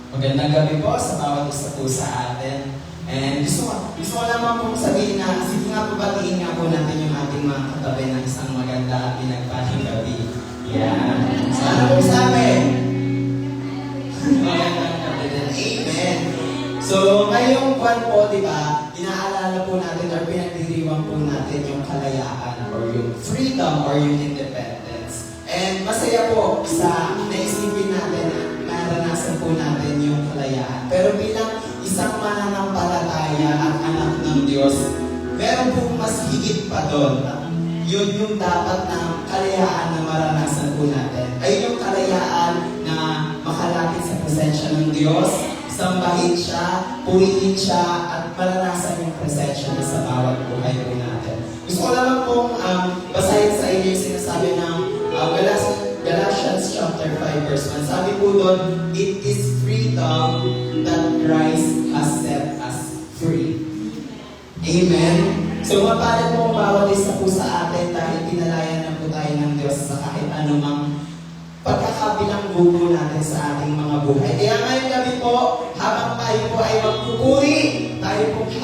Magandang gabi po sa bawat isa po sa atin. And gusto ko lamang pong sabihin na, sige nga po, batiin nga po natin yung ating mga katabi ng isang maganda at pinagpaling gabi. Yan. So, ano po sabi? Magandang gabi din. Amen. So, ngayong buwan po, di ba, inaalala po natin or pinagdiriwang po natin yung kalayaan or yung freedom or yung independence. And masaya po sa naisipin natin na naranasan po natin yung kalayaan. Pero bilang isang mananampalataya at anak ng Diyos, meron pong mas higit pa doon. Yun yung dapat na kalayaan na maranasan po natin. Ay yung kalayaan na makalapit sa presensya ng Diyos, sambahin siya, purihin siya, at maranasan yung presensya niya sa bawat buhay po natin. Gusto ko naman pong basahin sa inyo yung sinasabi ng Galatians chapter 5 verse 1. Sabi po doon, it is freedom that Christ has set us free. Amen? So mapalit po bawat isa po sa atin dahil pinalayan na po tayo ng Diyos sa kahit anumang pagkakabilanggo po natin sa ating mga buhay. Kaya ngayong gabi po, habang tayo po ay magpupuri,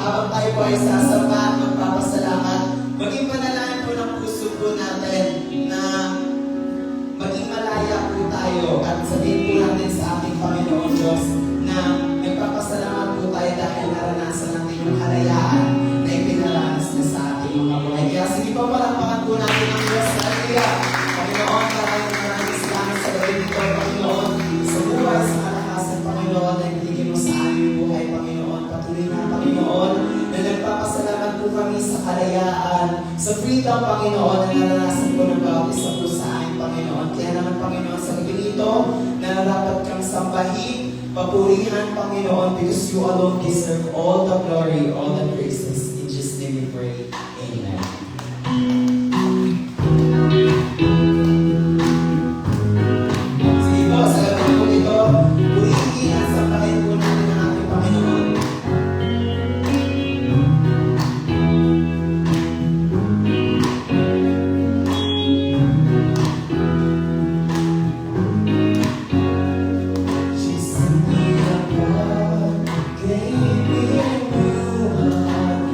habang tayo po ay sasamba at magpapasalamat, maging panalangin po ng puso po natin na maging malaya po tayo at sabihin po natin sa ating Panginoon Diyos na nagpapasalamat po tayo dahil naranasan natin yung kalayaan na ipinaranas na sa ating mga buhay. Kaya sige po, palakpakan po natin ang Diyos. Hallelujah! Panginoon, maraming salamat sa gabi dito, Panginoon, sa buhay, sa kalakasan, Panginoon, na ibigay mo sa aming buhay, Panginoon. Patuloy na, Panginoon, na nagpapasalamat po kami sa kalayaan, sa freedom, Panginoon, na naranasan po ng bawat isa po sa amin, Panginoon. Kaya naman, Panginoon, sa gabi dito, nararapat kang sambahin, papurihan, Panginoon, because you alone deserve all the glory, all the praises. In Jesus' name we pray. Amen. Sige po, sa gabi po dito, purihin at sambahin po natin ang ating Panginoon. She sent me a boy, gave me a new heart.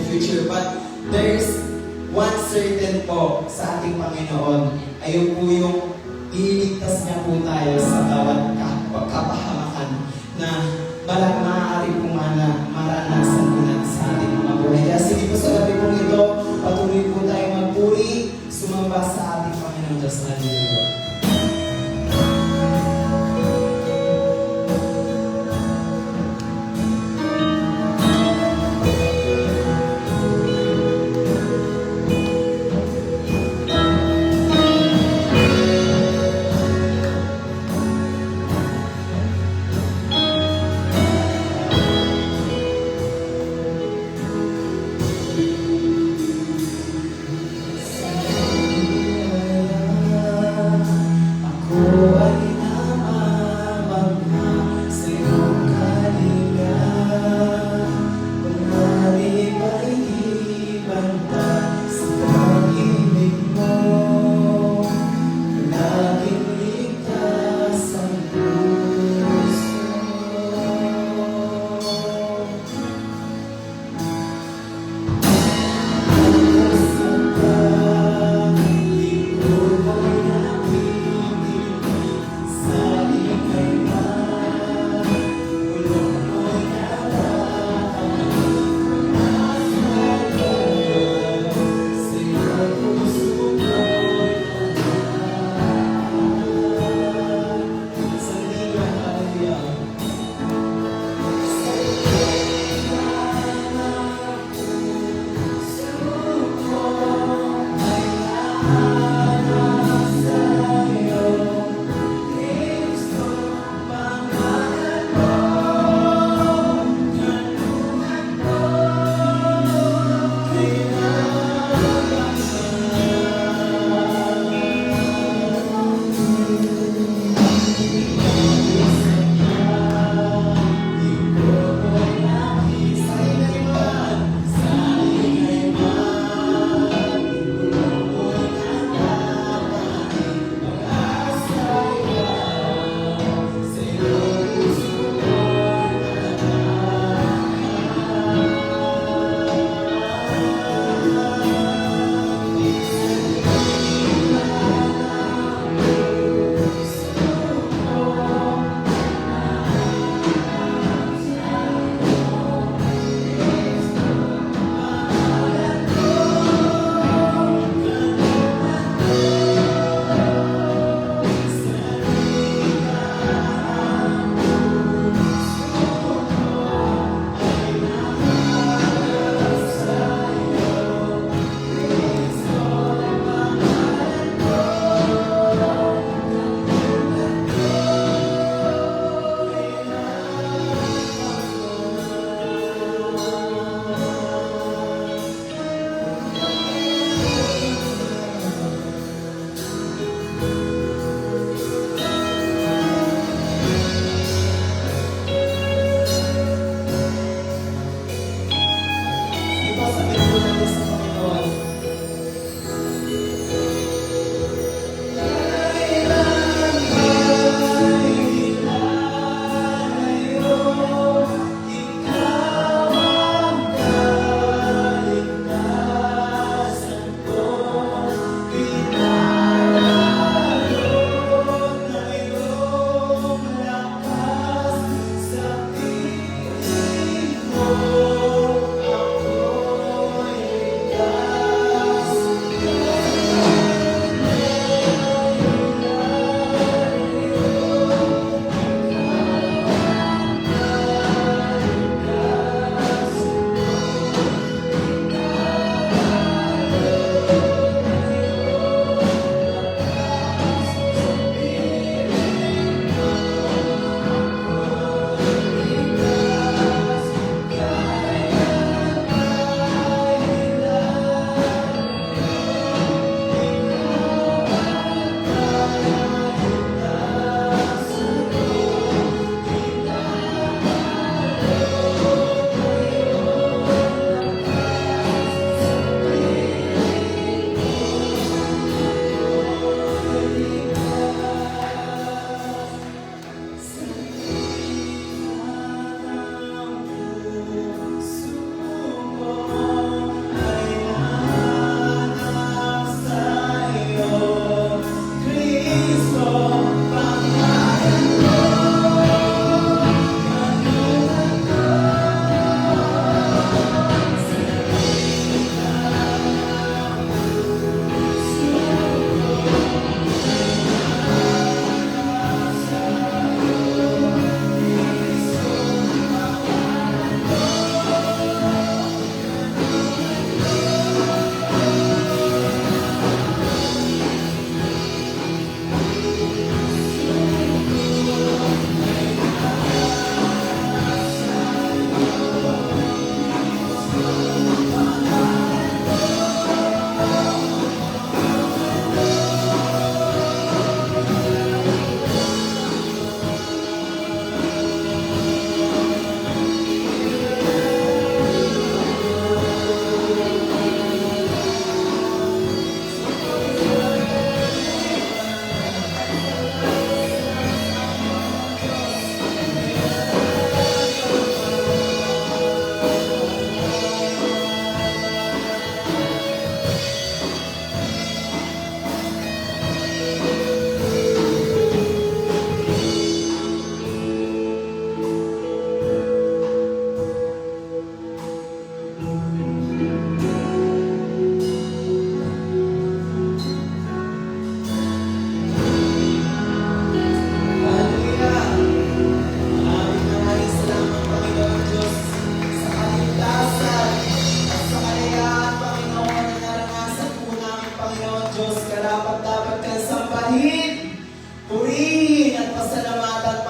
future. But there's one certain po sa ating Panginoon. Ayun po yung ililigtas niya po tayo sa bawat kapahamakan na maaari po maranasan po natin sa ating mga buhay. Kaya sige po sa gabi pong ito, patuloy po tayo magpuri, sumamba sa ating Panginoon Diyos na nilito.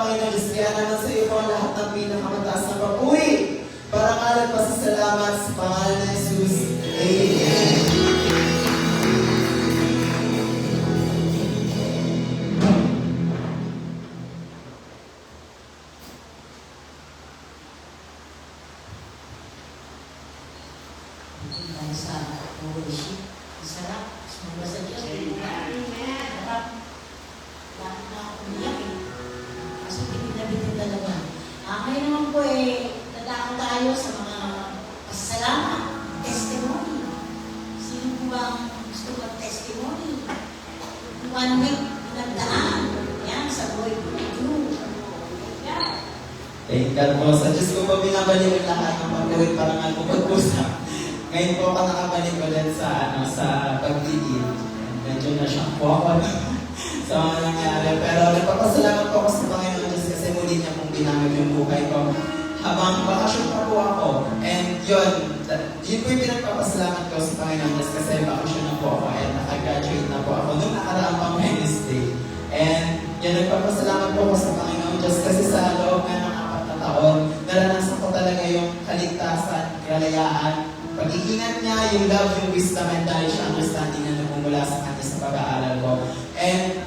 Panginoon Diyos. Kaya naman sa iyo po ang lahat ng pinakamataas na papuri. Parangal at pasasalamat sa pangalan ni Jesus. Amen. Tayo sa worship. Masarap. Sumula sa Diyos. Sarap. Bakit na ako umiyak eh. Kasi pininabitin talaga. Ngayon naman po dadako tayo sa mga pasasalamat. Testimony. Sino po bang gusto mag-testimony? One week nagdaan. Yan, sa buhay po ni Drew. Thank God po. Sa Diyos ko po binabalik ang lahat ng pagkawit para nga po pag-usap. Ngayon po ako nakabalik ulit sa pag-lead. Medyo na-shock po ako sa mga nangyari. Pero nagpapasalamat po ako sa Panginoon Diyos kasi muli niya pong ginamit yung buhay ko. Habang bakasyon pa po ako. And yun po yung pinagpapasalamat ko sa Panginoon Diyos kasi bakasyon na po ako and nakagraduate na po ako nung nakaraang pang Wednesday. And yun, nagpapasalamat po ako sa Panginoon Diyos kasi sa loob nga ng 4 na taon, naranasan ko talaga yung kaligtasan, kalayaan, pag-iingat niya, yung love, yung wisdom, and knowledge, understanding na namumula sa kanya sa pag-aaral ko. And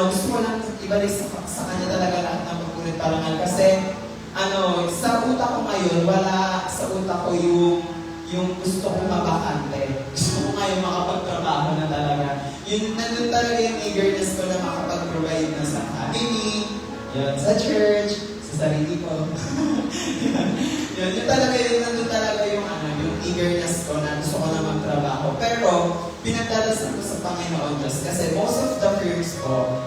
gusto ko lang ibalik sa kanya talaga lahat ng pagpunit parangal kasi sa utak ko ngayon, wala sa utak ko yung gusto kong mabakante. Gusto ko ngayon makapagtrabaho na talaga. Nandun talaga yung eagerness ko na makapag-provide na sa family, yun, sa church, sa sarili ko. yun talaga yun, nandun talaga yung eagerness ko na gusto ko na magtrabaho. Pero, pinagdadasan ko sa Panginoon Diyos kasi most of the firms ko,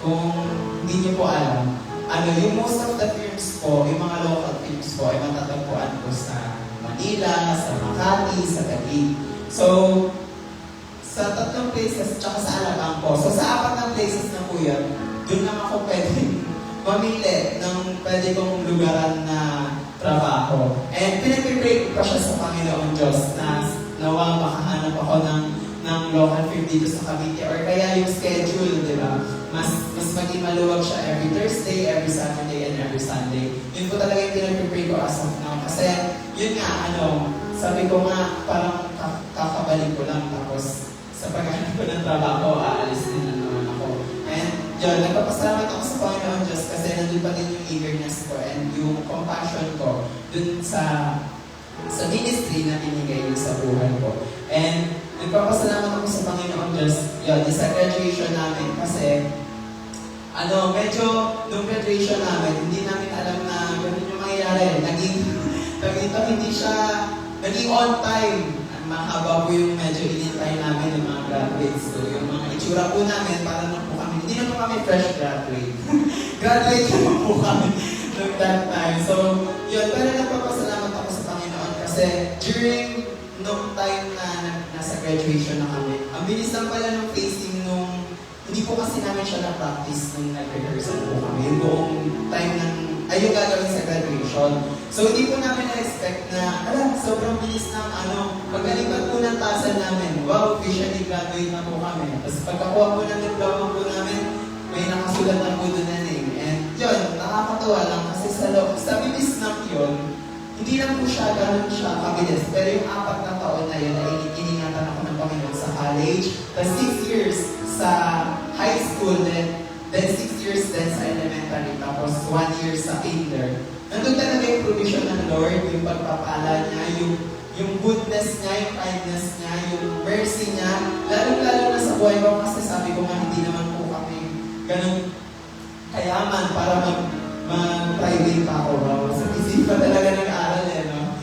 kung hindi niyo po alam, yung most of the firms ko, yung mga local firms ko, ay matatagpuan ko sa Manila, sa Makati, sa Taguig. So, sa 3 places, tsaka sa Alabang po. So, sa 4 na places na po yun, doon lang ako pwedeng mamili ng pwede kong lugaran na trabaho. And pinag-pray ko pa siya sa Panginoon Diyos na nawa makahanap ako ng local firm dito sa Cavite or kaya yung schedule, di ba? Mas maging maluwag siya every Thursday, every Saturday, and every Sunday. Yun po talaga yung pinag-pray ko as of now. Kasi yun nga, sabi ko nga, parang kakabalik ko lang tapos sa paghahanap ko ng trabaho, aalis din na naman ako. And yun, nagpapasalamat ako sa Panginoon Diyos kasi nandun pa din yung eagerness ko and yung compassion ko dun sa ministry na binigay niyo sa buhay ko. And nagpapasalamat ako sa Panginoon Diyos, yun, sa graduation namin kasi medyo nung graduation namin, hindi namin alam na ganun yung mangyayari. Naging on time. Mahaba po yung medyo inintay namin yung mga graduates. So, yung mga itsura po namin, para na po kami, hindi na po kami fresh graduate. Graduate naman po kami noong that time. So, yun, pero nagpapasalamat ako sa Panginoon kasi during nung time na nasa graduation na kami, ang bilis lang pala nung facing hindi po kasi namin siya na-practice nung nag-rehearsal po kami. Yung buong time yung gagawin sa graduation. So, hindi po namin na-expect na, sobrang bilis ng pagkalipat po ng tasan namin. Wow, officially graduate na po kami. Tapos pagkakuha po ng diploma po namin, may nakasulat na po doon na name. And yun, nakakatuwa lang kasi sa bilis ng yun, hindi lang po siya, ganun siya kabilis. Pero yung 4 na taon na yun, ay iningatan ako ng Panginoon sa college. Tapos 6 years sa high school, then 6 years din sa elementary, tapos 1 year sa kinder. Nandun talaga yung provision ng Lord, yung pagpapala niya, yung goodness niya, yung kindness niya, yung mercy niya. Lalo-lalo na sa buhay ko kasi sabi ko nga hindi naman po kami ganun kayaman para mag-private ako. Sa PC pa talaga nag-aaral no?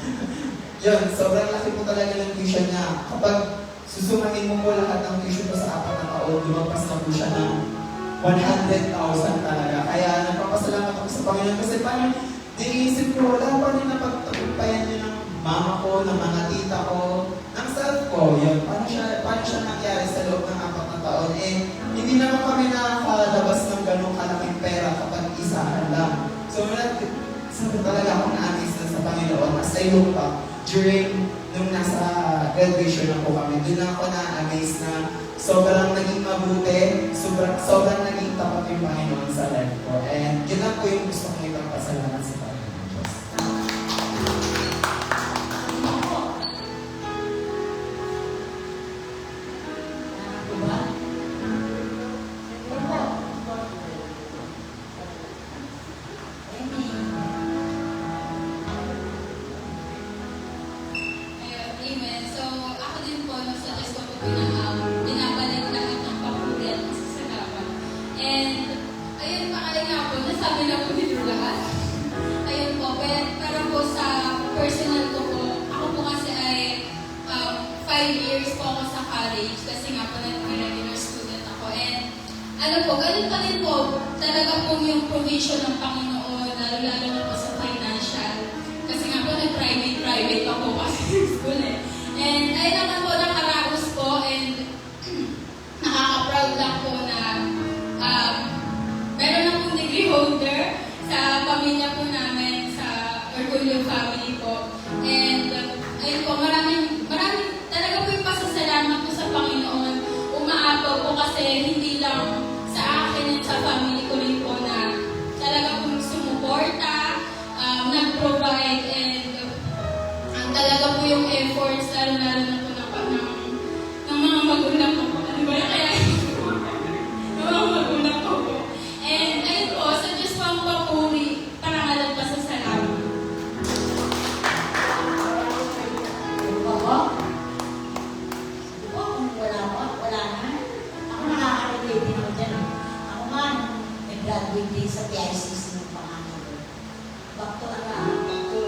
Yun, sobrang laki po talaga ng tuition niya. Kapag susumahin mo po lahat ng tuition ko sa 4 na taon, lumagpas na po siya ng 100,000 talaga. Kaya nagpapasalamat ako sa Panginoon kasi parang iniisip ko, wala pa rin napagtagumpayan niyo ng mama ko, ng mga tita ko, ng self ko. Yun, paano siya nangyari sa loob ng 4 na taon? Hindi naman kami nakakalabas ng ganong kalaking pera kapag isahan lang. So, sabi talaga ako na-amaze na sa Panginoon as I look back during nung nasa graduation na po kami. Doon na ako na-amaze na sobrang naging mabuti, sobrang naging tapat yung Panginoon sa life ko. And yun lang po yung gusto kong ipagpasalamat sa Panginoon Diyos. Amen. So, ako din po, nagsuggest ko po binabalik lahat ng papuri at masasalamat. And, ayun pa nga po, nasabi na po nito lahat. Ayun po, pero po sa personal ko po, ako po kasi ay 5 years po ako sa college kasi nga po nag-regular student ako. And, ano po, ganun pa din po, talaga po yung provision ng Panginoon, lalo na po sa financial. Kasi nga po, nag-private pa po kasi school eh. And ayun naman po, nakaraos po and nakaka-proud lang po na meron akong degree holder sa pamilya po namin, sa Orgulyo family po. And ayun po, maraming talaga po yung pasasalamat po sa Panginoon. Umaapaw po kasi hindi lang sa akin at sa family ko rin po na talaga po sumuporta, nag-provide, and talaga po yung efforts, lalo na po ng mga magulang ko po. Ano ba yan? Kaya ng mga magulang ko po. And ayun po, sa Diyos po ang papuri, parangalan pa sa salamat. Kung wala na. Ako nakaka-relate din ako dyan. Ako nga, nag-graduate din sa PICC ng pangalan ko. Back to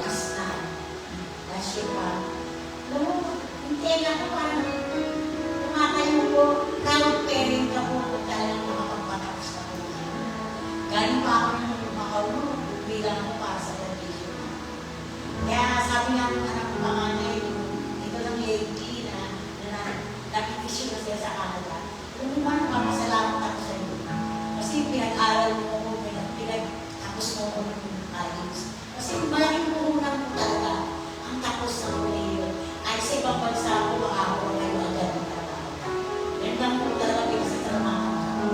last year pa. Alam mo, hindi ako parang kumakayo ko, proud parent ako kung talagang makapagpatapos na ko. Galing pa ako ng Macau, bilang ako para sa graduation. Kaya sabi nga ng anak ko panganay, ito lang Yankee na nakikisyo na siya sa Canada. Kung ba napapasalamat ako sa iyo. Kasi pinag-aral mo ako, tapos mo ako ng college. Kasi malaking puhunan ko talaga ang tapos ng kolehiyo. Ay sa ibang bansa ako, makakawa kayo agad ng trabaho. Yan lang po talaga pinasasalamat ko.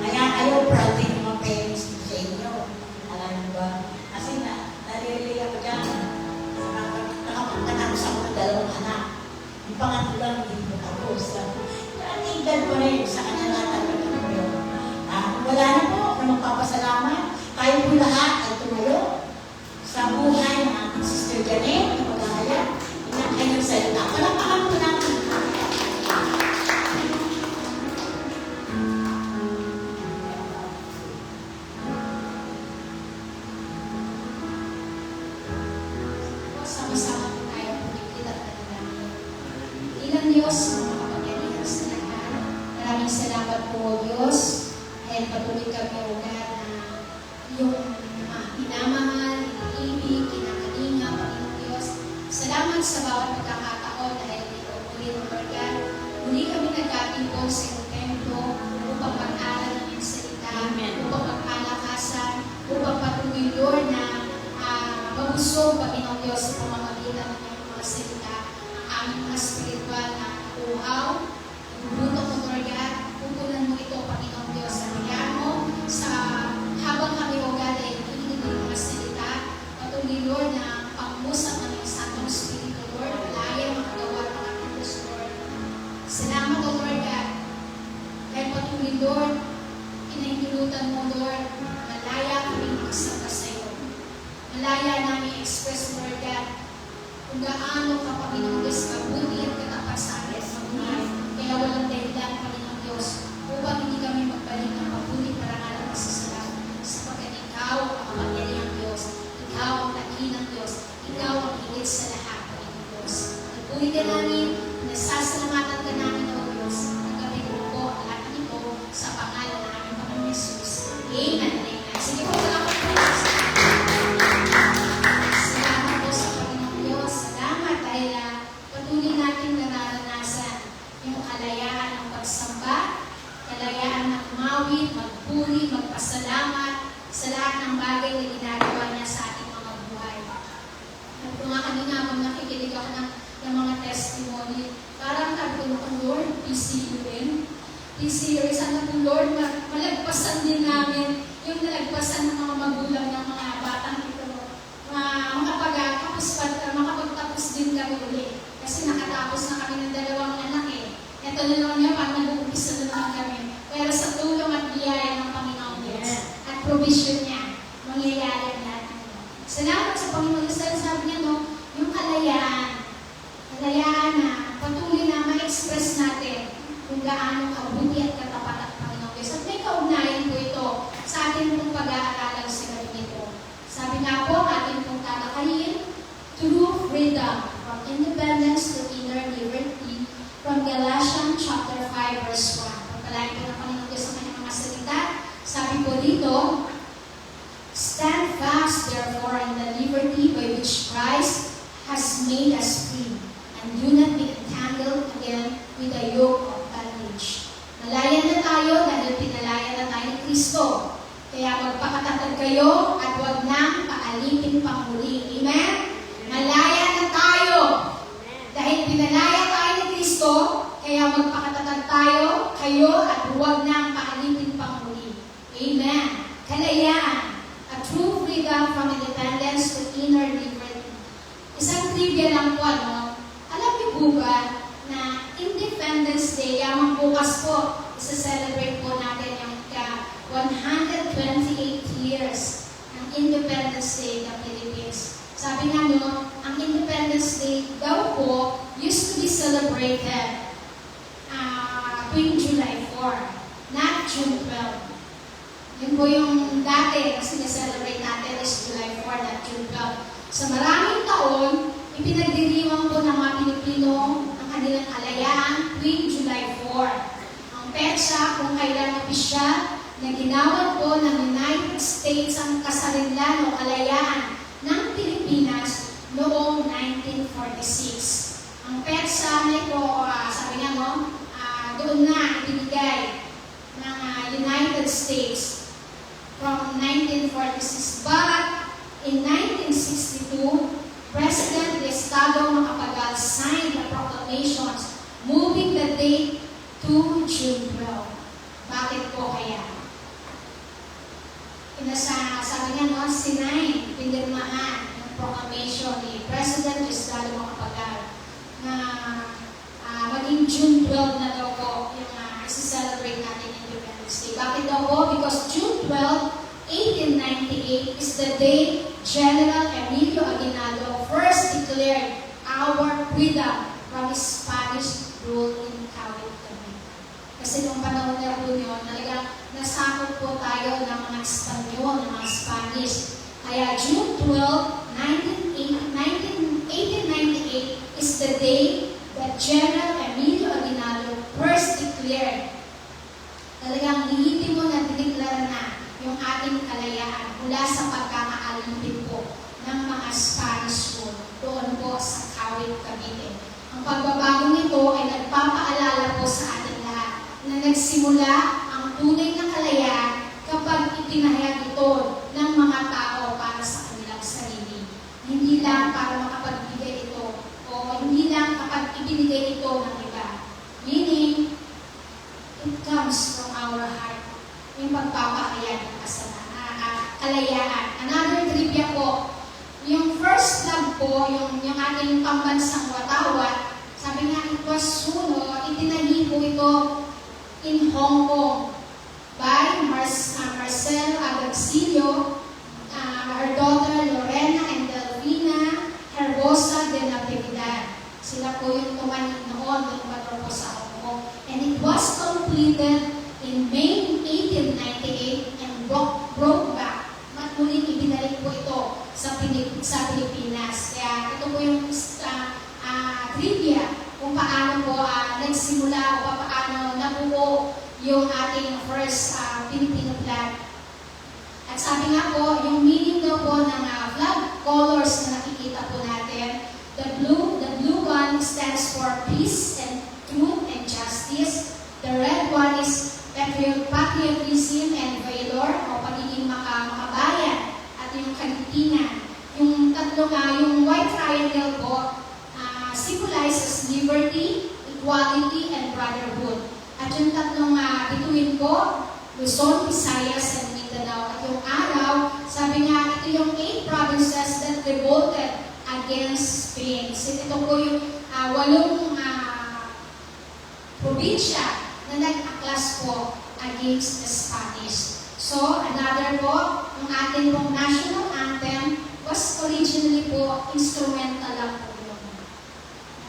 Kaya kayo, proud din yung mga parents ko sa inyo. Alam mo ba? Kasi nalilili ako dyan. Nakapagtatapos ako ng 2 anak. Yung pangatlo lang, hindi ko tapos. Natigal pa rin sa kanya natin ng yun. Wala na po na magpapasalamat. Tayo po lahat ay tumayo sa buhay ng ating Sister Janet, na mag-ahaya, ng kanyang salita. Palapakan po natin. Sama-sama po tayo pumipit at panalangin. Ilang Diyos, mga kapangyarihan sa lahat. Maraming salamat po, Diyos. At patuloy kami, O God, na yung pinamahal, iniibig, kinakalinga, Panginoon Diyos. Salamat sa bawat pagkakataon dahil dito muli, Lord God. Muli kami nagkatimpong sa iyong templo upang mag-aral ng iyong salita, upang magpalakasan, upang patuloy, Lord, na mabusog, Panginoon Diyos, sa pamamagitan ng iyong mga salita, ang aming mga spiritual na uhaw, buto mo, Lord God, pupunan mo ito, Panginoon Diyos, sa bigyan mo, sa habang kami, O God, ay nakikinig ng mga salita, patuloy, Lord, na pangmusap ng iyong Santong Espiritu, Lord, malaya mga gawa ng ating Diyos, Lord. Salamat, O Lord God, dahil patuloy, Lord, pinahintulutan mo, Lord, malaya kami magsama sa iyo. Malaya namin express, Lord God, kung gaano ka, Panginoon Diyos, kabuti at katapat sa amin sa buhay. Kaya walang dahilan, Panginoon Diyos, upang hindi kami magbalik ng mabuti para nga lang masasalamat. Sapagkat ikaw ang kapangyarihang Diyos, ikaw ang dakilang Diyos, ikaw ang higit sa lahat, Panginoon Diyos. Nagpuli ka namin, nasasalamatan ka namin, O Diyos, ang kami po ang lahat ito sa pangalan ng aming Panginoon Jesus. Amen and amen. Sige po, salamat po. Salamat po sa Panginoon Diyos. Salamat dahil patuloy natin nararanasan yung kalayaan ng pagsamba, kalayaan ng umawit, magpuri, magpasalamat sa lahat ng bagay na ginagawa niya sa ating mga buhay. At kung nga kanina, habang nakikinig ako ng mga testimony, po, Lord, PCU rin. PCU rin, sana po, Lord, malagpasan din namin yung nalagpasan ng mga magulang ng mga batang ito. Makapagtapos din kami ulit. Kasi nakatapos na kami ng 2 anak eh. Ito na naman niya, pag nag-uumpisa na naman kami. Pero sa tulong at biyaya ng Panginoon Diyos at provision niya, mangyayari ang lahat ng ito. Salamat sa Panginoon Diyos. Sabi niya, no, yung kalayaan na patuloy na ma-express natin kung gaano kabuti at katapat ang Panginoon Diyos. At may kaugnayan po ito sa ating pong pag-aaralan sa gabi nito. Sabi nga po, ating pong talakayin, true freedom from independence to inner liberty from Galatians chapter 5 verse 1. Pagpalain po ng Panginoon Diyos sa kanyang mga salita. Sabi po dito, stand fast therefore in the liberty by which Christ has made us free, and do not be entangled again with the yoke of bondage. Malaya na tayo dahil pinalaya na tayo ni Kristo. Kaya magpakatatag kayo at huwag nang paalipin pang muli. Amen? Malaya na tayo. Dahil pinalaya tayo ni Kristo, kaya magpakatatag tayo, kayo, at huwag nang paalipin pang muli. Amen? Kalayaan. A true freedom from independence to inner liberty. Isang trivia lang po, ano? Alam niyo po ba na Independence Day, yamang bukas po, isa-celebrate po natin yung 128 years ng Independence Day ng Philippines. Sabi nga no, ang Independence Day daw po used to be celebrated tuwing July 4, not June 12. Yun po yung dati kasi na-celebrate natin is July 4, not June 12. Sa maraming taon, ipinagdiriwang po ng mga Pilipino ang kanilang kalayaan tuwing July 4. Ang petsa kung kailan opisyal na ginawa po ng United States ang kasarinlan o kalayaan ng Pilipinas noong 1946. Ang petsa nito, sabi nga no, doon na ibinigay ng United States from 1946. But in 1962, President Estado Macapagal signed the proclamations moving the date to June 12. Bakit po kaya? Sabi niya, no, sinay, pinirmahan yung proclamation ni President Estado Macapagal na maging June 12 na daw po yung isi-celebrate natin yung Independence Day. Bakit daw po? Because June 12, 1898 is the day General Emilio Aguinaldo first declared our freedom from Spanish rule in Cavite. Kasi nung panahon na po yun, talagang nasakop po tayo ng mga Espanyol, ng mga Spanish. Kaya June 12, 1898 is the day that General Emilio Aguinaldo first declared. Talagang lihitimo na diniklara na yung ating kalayaan mula sa pagkakaalipin po ng mga Spanish rule doon po sa Cavite, Cavite. Ang pagbabago nito ay nagpapaalala po sa ating lahat na nagsimula ang tunay na kalayaan kapag ipinahayag ito ng mga tao para sa kanilang sarili. Hindi lang para makapagbigay ito o hindi lang kapag ibinigay ito ng iba. Meaning, it comes from our heart. Yung pagpapahayag ng kalayaan. Another trivia po, yung first love po, yung ating pambansang watawat, sabi nga it was itinahi po ito in Hong Kong by Marcel Agagsillo, her daughter Lorena and Delfina Herbosa de Natividad. Sila po yung tumanin noon ng patro po sa Hong Kong. And it was completed in May 1898 and broke back. Muling ibinalik po ito sa Pilipinas. Kaya ito po yung trivia kung paano po nagsimula o paano nabuo yung ating first Filipino flag. At sabi nga po, yung meaning daw po ng flag colors na nakikita po natin, the blue one stands for peace and truth and justice. The red one is patriotism and valor o pagiging makabayan at yung kaligtingan. Yung tatlo yung white triangle po symbolizes liberty, equality, and brotherhood. At yung tatlong bituin ko, Luzon, Visayas, and Mindanao. At yung araw, sabi nga, ito yung 8 provinces that revolted against Spain. So, ito po yung 8 probinsya na nag-aklas po against the Spanish. So, another po, yung ating pong national anthem was originally po instrumental lang po yun.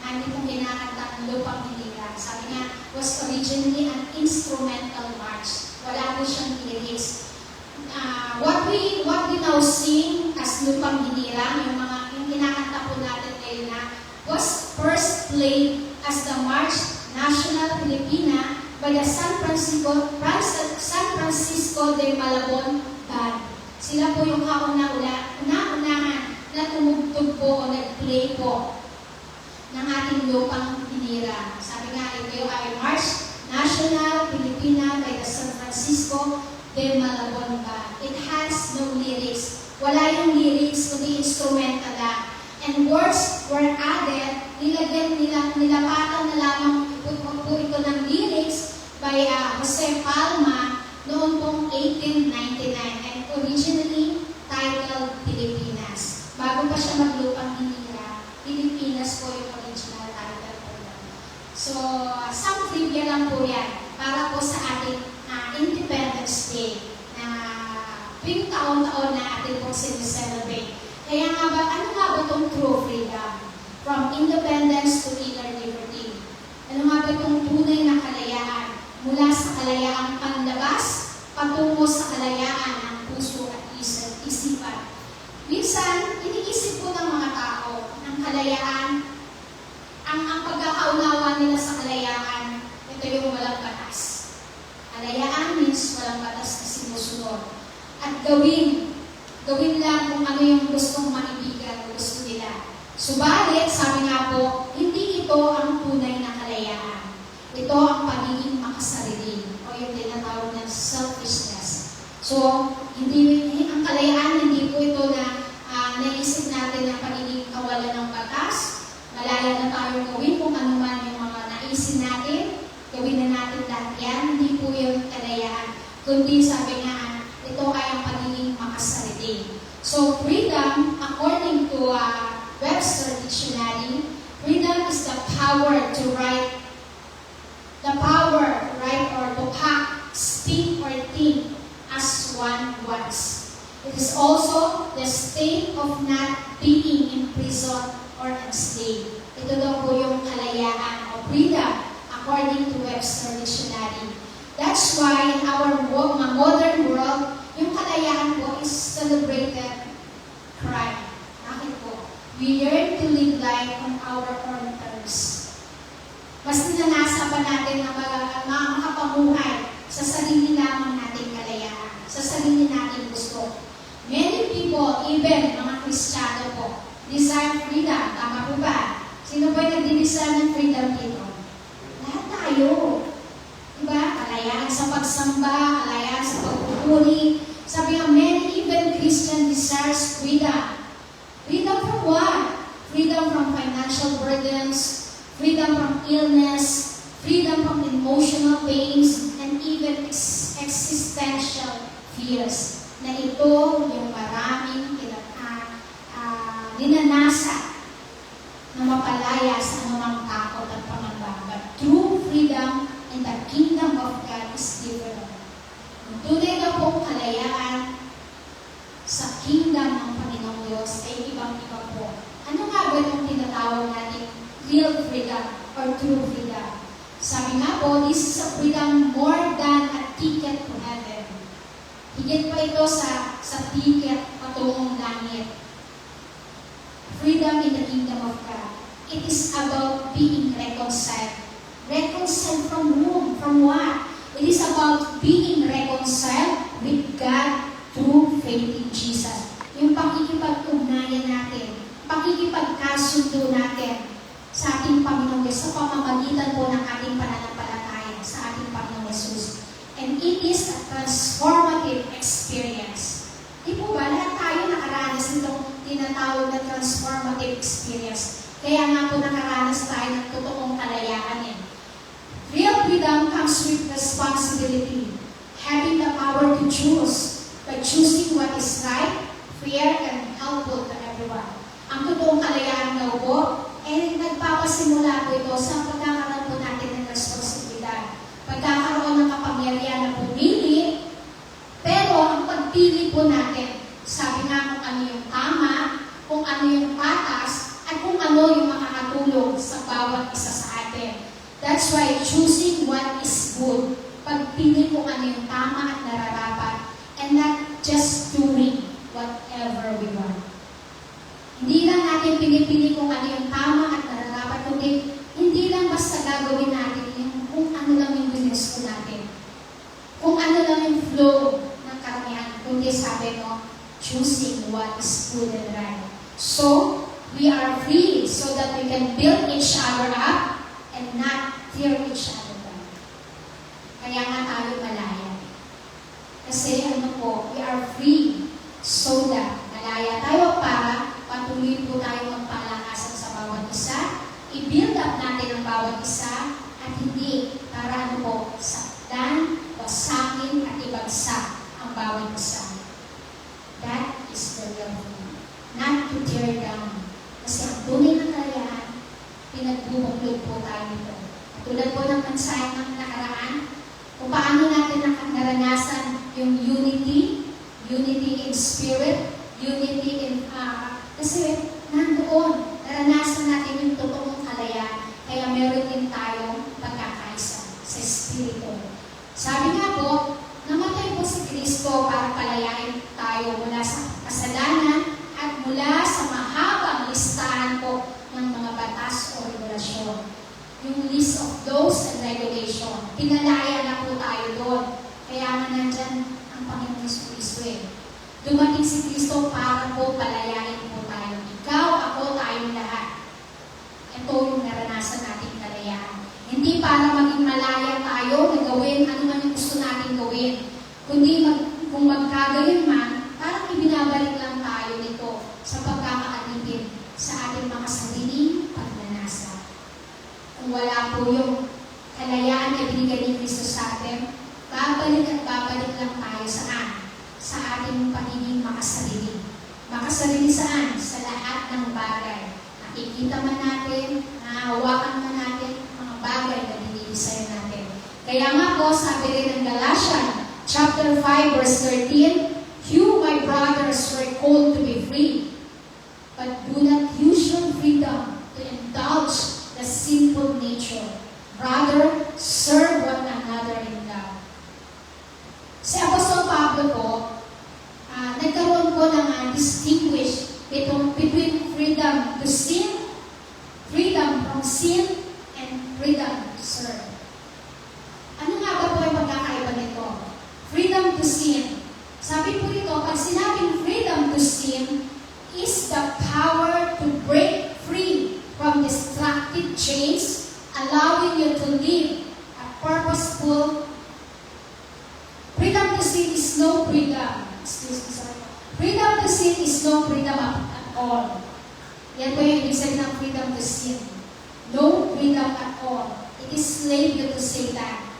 Hindi pong kinakanta ng Lupang Hinirang. Sabi niya, was originally an instrumental march. Wala po siyang lyrics. What we now sing as Lupang Hinirang, yung kinakanta po natin ngayon na, was first played as the March National Filipina by the San Francisco de Malabon Band. Sila po yung kauna-unahan na tumugtog po o nag-play po ng ating Lupang Hinirang. Sabi nga, ito ay March National Filipina by the San Francisco de Malabon Band. It has no lyrics. Wala yung lyrics, kundi instrumental lang. And words were added, nilapatan na lamang po ito ng lyrics by Jose Palma noong pong 1899 and originally titled Pilipinas. Bago pa siya maglupang hinira, Pilipinas po yung original title po yan. So, some trivia lang po yan para po sa ating Independence Day na tuwing taon-taon na ating pong sineselebrate. Kaya nga ba, ano nga ba itong true freedom? From independence to inner liberty. Ano nga ba itong tunay na kalayaan? Mula sa kalayaang panlabas, patungo sa kalayaan ng puso at isipan. Minsan, iniisip po ng mga tao ng kalayaan, ang pagkakaunawa nila sa kalayaan, ito yung walang batas. Kalayaan means walang batas na sinusunod. At gawin lang kung ano yung gustong maibigan o gusto nila. Subalit, sabi nga po, hindi ito ang tunay na kalayaan. Ito ang pagiging makasarili o yung tinatawag na selfishness. So, ang kalayaan, hindi po ito na naisip natin na pagiging kawalan ng batas. Malaya na tayong gawin kung ano man yung mga naisin natin. Gawin na natin lahat yan. Hindi po yung kalayaan. Kundi sabi nga, ito ay ang pagiging makasarili. So, freedom, according to Webster Dictionary, freedom is the power to write or to act, speak, or think as one wants. It is also the state of not being imprisoned or enslaved. Ito daw po yung kalayaan o freedom according to Webster Dictionary. That's why in our modern world, yung kalayaan po is celebrated crime. Bakit po? We learn to live life on our own terms. Mas ninanasa pa natin na makapamuhay sa sarili lamang nating kalayaan, sa sarili nating gusto. Many people, even mga Kristiyano po, desire freedom. Tama po ba? Sino ba nagdi-desire ng freedom dito? Lahat tayo. Diba? Kalayaan sa pagsamba, kalayaan sa pagpupuri. Sabi nga, many even Christian desires freedom. Freedom from what? Freedom from financial burdens, freedom from illness, freedom from emotional pains, and even existential fears. Na ito yung maraming ninanasa na mapalaya sa anumang takot at pangamba. But true freedom in the kingdom of God is different. Ang tunay na pong kalayaan sa kingdom ng Panginoong Diyos ay ibang-iba po. Ano nga ba itong tinatawag natin real freedom or true freedom? Sabi nga po, this is a freedom more than a ticket to heaven. Higit pa ito sa ticket patungong langit. Freedom in the kingdom of God. It is about being reconciled. Reconciled from whom? From what? It is about being reconciled with God through faith in Jesus. Yung pakikipag-ugnayan natin, pakikipagkasundo natin sa ating Panginoong Diyos, sa pamamagitan po ng ating pananampalataya sa ating Panginoong Jesus. And it is a transformative experience. Di po ba, lahat tayo nakaranas nitong tinatawag na transformative experience. Kaya nga po nakaranas tayo ng totoong kalayaan eh. responsibility, having the power to choose, by choosing what is right, fair, and helpful to everyone. Ang totoong kalayaan daw po, nagpapasimula po ito sa pagkakaroon po natin ng responsibilidad. Pagkakaroon ng kapangyarihan na pumili, pero ang pagpili po natin, sabi nga kung ano yung tama, kung ano yung patas, at kung ano yung makakatulong sa bawat isa sa atin. That's why choosing what is good, pagpili kung ano yung tama at nararapat, and not just doing whatever we want. Hindi lang natin pinipili kung ano yung tama at nararapat, kundi hindi lang basta gagawin natin yung kung ano lang yung ginusto natin. Kung ano lang yung flow ng karamihan, kundi sabi mo, choosing what is good and right. So, we are free so that we can build each other up and not tear each other down. Kaya nga tayo malaya. Kasi we are free so that malaya tayo para patuloy po tayo magpalakasan sa bawat isa, i-build up natin ang bawat isa, at hindi para saktan, wasakin, at ibagsak ang bawat isa. That is the real thing. Not to tear down. Kasi ang tunay na kalayaan, pinagbubuklod po tayo nito. Tulad po ng mensahe ng nakaraan, kung paano natin naranasan yung unity in spirit, unity in kasi nandoon, naranasan natin yung totoong kalayaan, kaya meron din tayong pagkakaisa sa Espiritu. Sabi nga po, namatay po si Kristo para palayain tayo mula sa kasalanan at mula sa mahabang listahan po ng mga batas o regulasyon. Yung list of laws and regulation, pinalaya na po tayo doon. Kaya nga nandyan ang Panginoon Kristo eh. Dumating si Kristo para po palayain po tayo. Ikaw, ako, tayong lahat. Ito yung naranasan nating kalayaan. Hindi para maging malaya tayo na gawin ano man yung gusto natin gawin. Kundi kung magkagayon man, parang ibinabalik lang tayo nito sa pagkakaalipin sa ating mga sariling pagnanasa. Kung wala po yung kalayaan na binigay ni Kristo sa atin, babalik at babalik lang tayo saan? Sa ating pagiging makasarili. Makasarili saan? Sa lahat ng bagay. Nakikita man natin, nahawakan man natin, mga bagay na dinidesire natin. Kaya nga po, sabi rin ng Galatians, chapter 5, verse 13, "You, my brothers, were called to be free, but do not use your freedom to indulge the sinful nature. Rather, serve one another in love." Si Apostol Pablo po, nagkaroon po ng distinguish between freedom to sin, freedom from sin, and freedom to serve. Ano nga ba po yung pagkakaiba nito? Freedom to sin. Sabi po dito, pag sinabing freedom to sin, is the power to break free from destructive chains, allowing you to live a purposeful. Freedom to sin is no freedom. Freedom to sin is no freedom at all. Yan po yung ibig sabihin ng freedom to sin. No freedom at all. It is slave to Satan.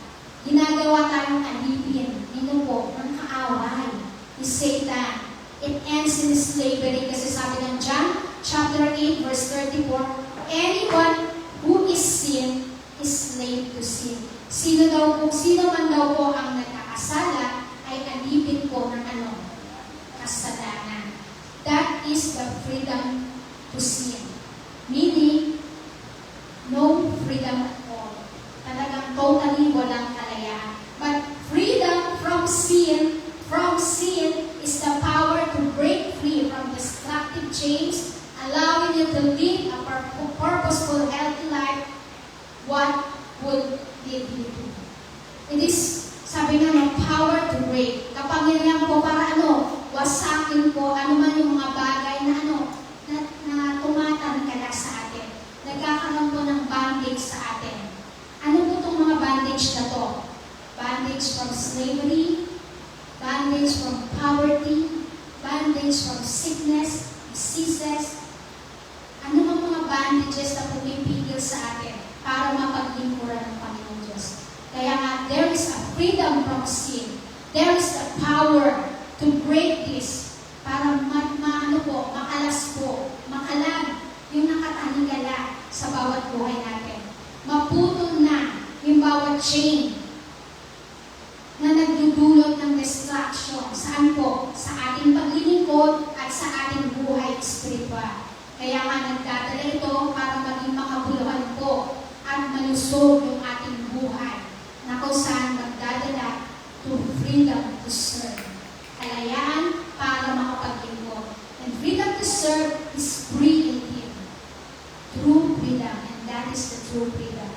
Ginagawa tayong alipin, nino po, ng kaaway ni Satan. It ends in slavery kasi sabi ng John chapter 8 verse 34, "Anyone who is sin is slave to sin." Sino man daw po ang nagkakasala ay alipin po ng kasalanan. That is the freedom to sin. Meaning, no freedom at all. Talagang totally walang kalayaan. But freedom from sin is the power to break free from destructive chains, allowing you to live a purposeful, healthy life. What would lead you to? It is, sabi nga, power to break. Kapangyarihan po para wasakin po ano man yung mga bagay na tumatangkala sa atin. Nagkakaroon po ng bondage sa atin. Ano po itong mga bondage na to? Bondage from slavery, bondage from poverty, bondage from sickness, diseases. Ano bang mga bondages na pumipigil sa atin para mapaglingkuran ng Panginoon Diyos? Kaya nga, there is a freedom from sin. There is the power to break this para makalas po, makalag yung nakatanigala sa bawat buhay natin. Maputol na yung bawat chain na nagdudulot ng distraction. Saan po? Sa ating paglilingkod at sa ating buhay spiritual. Kaya nga nagdadala ito para maging makabuluhan po at malusog yung ating buhay na kung saan magdadala to freedom to serve. Kalayaan para makapaglingkod. And freedom to serve is free in Him. True freedom. And that is the true freedom.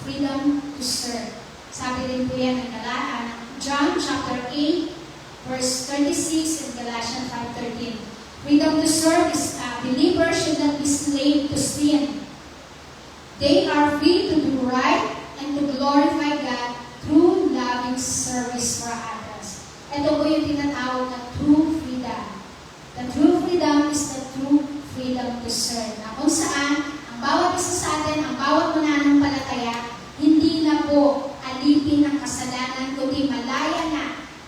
Freedom to serve. Sabi rin po yan ng John chapter 8, verse 36 and Galatians 5:13. Freedom to serve is believers should not be slave to sin. They are free to do right and to glorify God through loving service for others. Ito po yung tinatawag na true freedom. The true freedom is the true freedom to serve. Na kung saan, ang bawat isa sa atin, ang bawat mananampalataya, hindi na po alipin ang kasalanan, kundi malaya na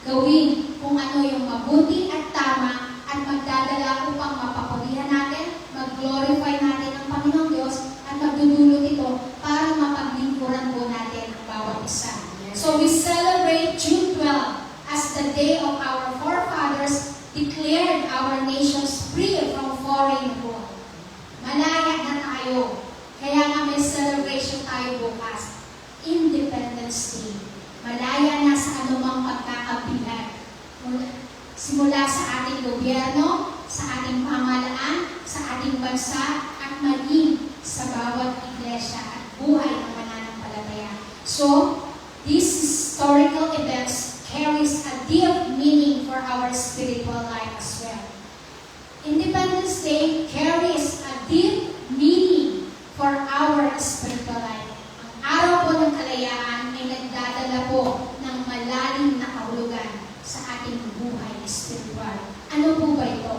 gawin kung ano yung mabuti at tama at magdadala upang mapapawihan natin, mag-glorify natin ang Panginoong Diyos at magdudulot ito para mapaglingkuran po natin ang bawat isa. So we celebrate June 12 as the day of our forefathers declared our nations free from foreign rule. Malaya na tayo. Kaya nga may celebration tayo bukas. Independence Day. Malaya na sa anumang pagkakabilan. Simula sa ating gobyerno, sa ating pamahalaan, sa ating bansa, at maging sa bawat iglesia at buhay ng mananampalataya. So, these historical events carries a deep meaning for our spiritual life as well. Independence Day carries a deep meaning for our spiritual life. Araw po ng kalayaan ay nagdadala po ng malalim na kahulugan sa ating buhay spiritual. Ano po ba ito?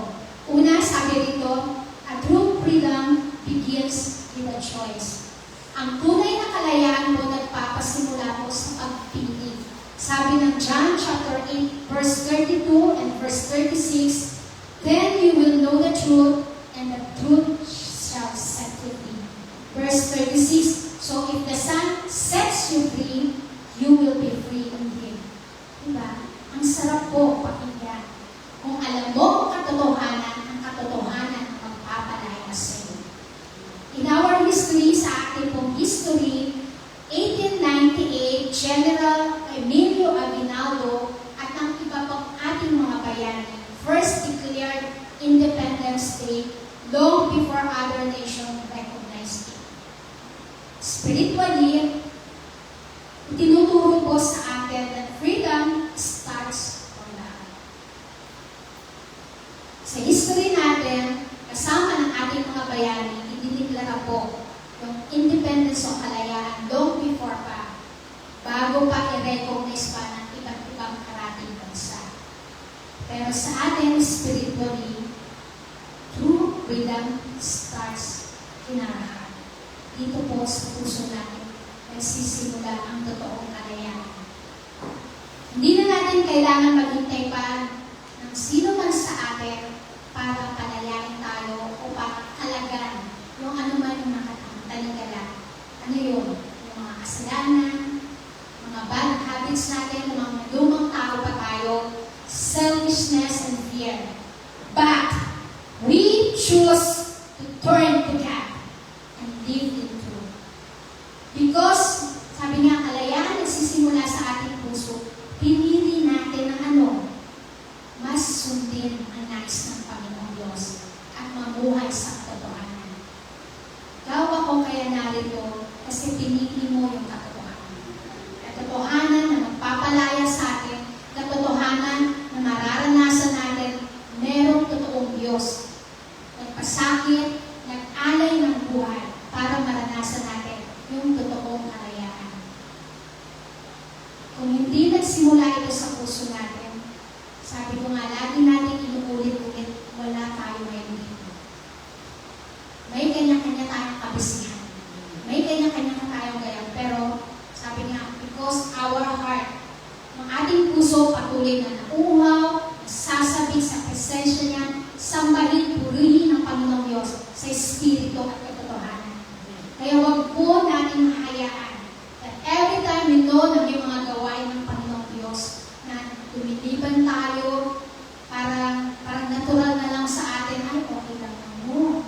Una, sabi rito, a true freedom begins with a choice. Ang tunay na kalayaan po nagpapasimula po sa pagpili. Sabi ng John chapter 8, verse 32 and verse 36, then you will know the truth, and the truth shall set you free. Verse 36, so if the Son sets you free, you will be free indeed. Diba? Ang sarap po pakinggan. Kung alam mo ang katotohanan ang magpapalaya sa iyo. In our history, sa ating pong history, 1898, General Emilio Aguinaldo at ang iba pang ating mga bayani first declared Independence Day long before other nations recognized it. Spiritually, tinuturo po sa atin that freedom starts from love. Sa history natin, kasama ng ating mga bayani, idineklara po yung independence o kalayaan long before pa, bago pa i-recognize pa ng iba't ibang karating bansa. Pero sa atin, spiritually, true freedom starts kinarahan. Dito po sa puso natin, nagsisimula ang totoong kalayaan. Hindi na natin kailangan maghintay pa ng sino man sa atin para palayain tayo o para kalagan yung anuman yung nakatanigala. Ano yun? Yung mga kasalanan, mga bad habits natin, yung mga lumang tao pa tayo, selfishness and fear. But we choose to turn to God and live in truth. Because, sabi nga, kalayaan nagsisimula sa ating puso, pinili natin ang ano? Mas sundin ang nais ng Panginoong Diyos at mamuhay sa katotohanan. Ikaw ako kaya narito kasi pinili mo yung katotohanan. Katotohanan na magpapalaya sa atin, katotohanan na mararanasan natin, merong totoong Diyos. Nagpasakit, nag-alay ng buhay para maranasan natin yung totoong kalayaan. Kung hindi nagsimula ito sa puso natin, sabi ko nga, lagi natin inuulit-ulit, wala tayo ngayon dito. May kanya-kanya tayong kabisihan. May kanya-kanya tayong gayang. Pero, sabi nga, because our heart patuloy na nauuhaw, sasabik sa presensya niya, sambahin, purihin ng Panginoong Diyos sa Espiritu at katotohanan. Kaya huwag po natin hayaan that every time we know na may mga gawain ng Panginoong Diyos na lumiliban tayo, parang natural na lang sa atin, ay okay lang mo.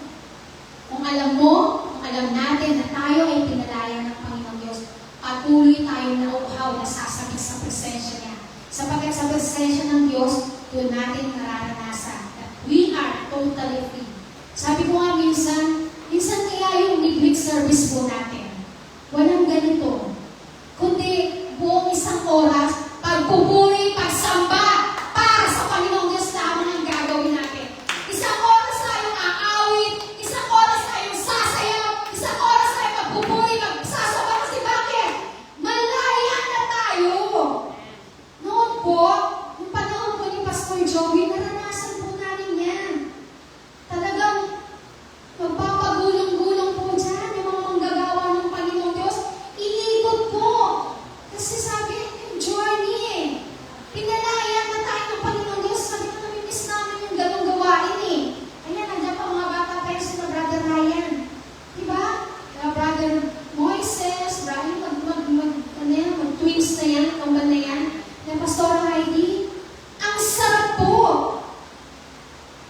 Kung alam mo, kung alam natin na tayo ay pinalaya ng Panginoong Diyos, patuloy tayong nauuhaw na sasabik sa presensya niya. Sapagkat sa presensya ng Diyos, doon natin nararanasan that we are totally free. Sabi ko nga minsan kaya yung midweek service po natin, walang ganito, kundi buong isang oras, pagpupuri, pagsamba, para sa Panginoong Diyos lamang ang gagawin natin. Isang oras tayong aawit, isang oras tayong sasayaw, isang oras tayong magpupuri, magsasamba. Kasi bakit? Malaya na tayo. Noon po, yung panahon po ni Pastor Joey, naranasan po namin yan. Talagang magpapagulong-gulong po dyan yung mga manggagawa ng Panginoong Diyos. Iikot po. Kasi sabi, yung journey eh. Pinalaya na tayo ng Panginoong Diyos. Sabi ko, namimiss namin yung ganong gawain eh. Ayan, nandiyan pa mga bata pa yun sila Brother Ryan. Diba? Brother Moises, Brother, mag-twins na yan, kambal na yan. Na Pastor Heidi. Ang sarap po.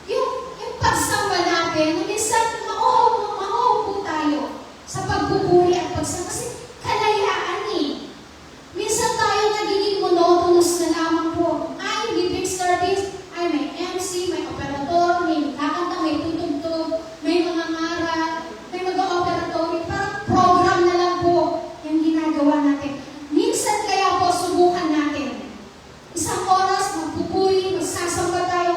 Yung pagsamba natin, minsan mauhaw po tayo sa pagpupuri at pagsamba. Kasi kalayaan eh. Minsan tayo nagiging monotonous na lamang po. Ay, midweek service, ay may MC, may operator, may kakanta, may tutugtog, may mga ngaral, may mag-operatory, parang program na lang po yung ginagawa natin. Minsan kaya po subukan natin. Isang oras, magpupuri, magsasamba tayo.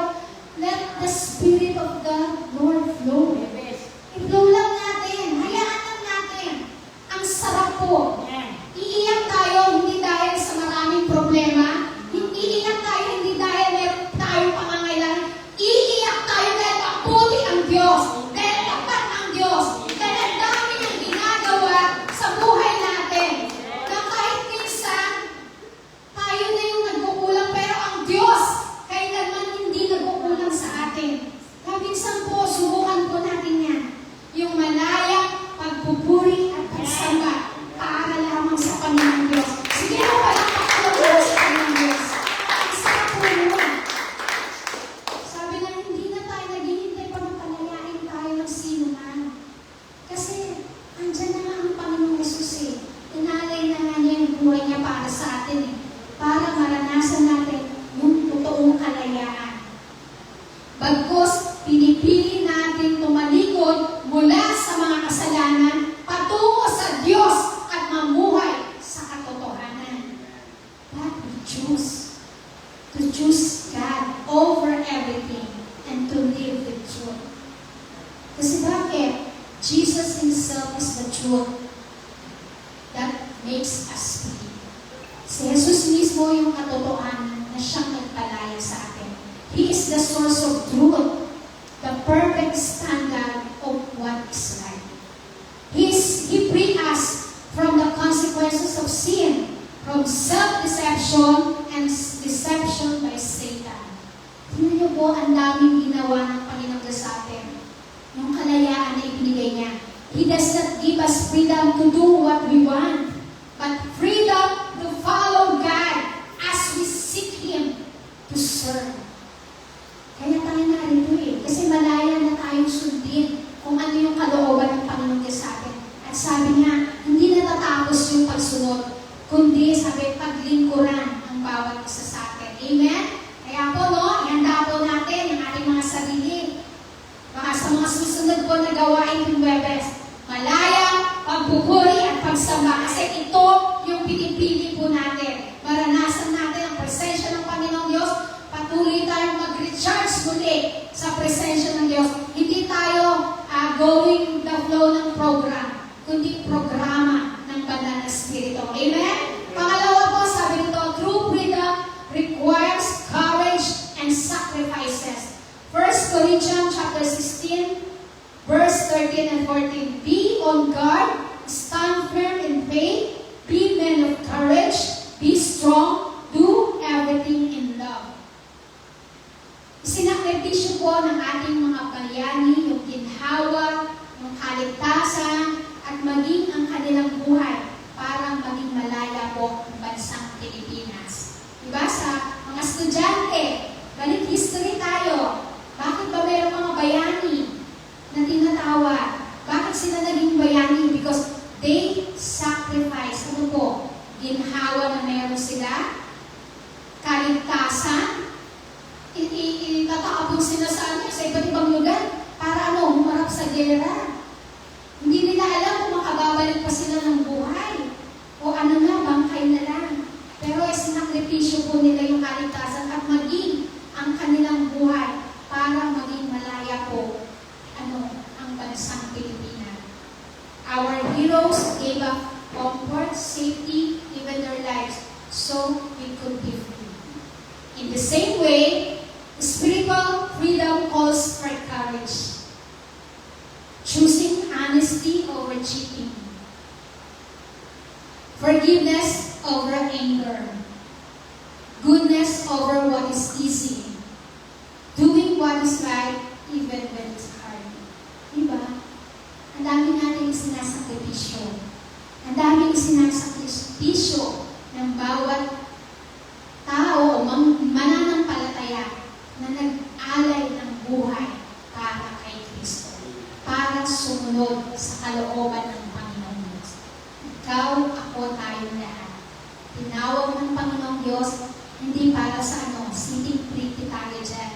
Let the Spirit of God, Lord, flow. I-flow lang natin. Hayaan lang natin. Ang sarap po. Iiyak tayo hindi dahil sa maraming problema. Iiyak tayo hindi dahil meron tayong pangangailangan. Iiyak tayo dahil mabuti ang Diyos. Dahil tapat ang Diyos. Dahil ang dami niyang ginagawa sa buhay natin. Na kahit minsan, tayo na yung nagkukulang, pero ang Diyos kailanman hindi nagkukulang sa atin. Kaya minsan po, subukan po natin yan. Yung malayang pagpupuri at pagsamba para lamang sa Panginoong Diyos. Sige po, walang pagpupuri sa Panginoong Diyos. Ang sarap po yun. Sabi na, hindi na tayo naghihintay pa na palayain tayo ng sino man. Kasi, andyan na nga ang Panginoong Jesus eh. Inalay na nga niya yung buhay niya para sa atin eh. Para maranasan natin yung totoong kalayaan. Bagkus, pinipili natin tumalikod mula sa mga kasalanan patungo sa Diyos at mamuhay sa katotohanan. But we choose to choose God over everything and to live the truth. Kasi bakit? Jesus Himself is the truth that makes us free. Si Jesus mismo yung katotohanan na siyang nagpalaya sa atin. He is the source of truth, the perfect standard of what is right. He freed us from the consequences of sin, from self-deception and deception by Satan. Tingnan niyo po, ang daming ginawa ng Panginoon sa atin. Yung kalayaan na ibinigay niya. He does not give us freedom to do what we want, but freedom to follow God as we seek Him to serve. Kaya tayo narito eh. Kasi malaya na tayong sundin kung ano yung kalooban ng Panginoon sa atin. At sabi niya, hindi natatapos yung pagsunod, kundi sabi, paglingkuran ang bawat isa sa atin. Amen? Kaya po, no, ihanda po natin ang ating mga sarili. Baka sa mga susunod po na gawain ng Webes, malaya, pagpupuri at pagsamba. Kasi ito yung pinipili po natin. Maranasan natin ang presensya ng Panginoong Diyos. Patuloy tayong mag-recharge muli sa presensya ng Diyos. Hindi tayo going the flow ng program, kundi programa ng Banal na Espiritu. Amen? Pangalawa po, ginhawa na meron sila, kaligtasan, itataabon sila sa iba't ibang lugar para humarap sa gera. Hindi nila alam kung makababalik pa sila ng buhay o bangkay na lang. Pero sinakripisyo po nila yung kaligtasan at maging ang kanilang buhay para maging malaya po ang bansang Pilipinas. Our heroes gave up comfort, safety, even their lives so we could be free. In the same way, spiritual freedom calls for courage. Choosing honesty over cheating. Forgiveness over anger. Goodness over what is easy. Doing what is right even when it's hard. Diba? Ang dami natin sinasakripisyo. Ang dami sinasakripisyo ng bawat tao o mananampalataya na nag-alay ng buhay para kay Kristo. Para sumunod sa kalooban ng Panginoong Diyos. Ikaw, ako, tayong lahat. Tinawag ng Panginoong Diyos, hindi para sa sitting pretty tayo dyan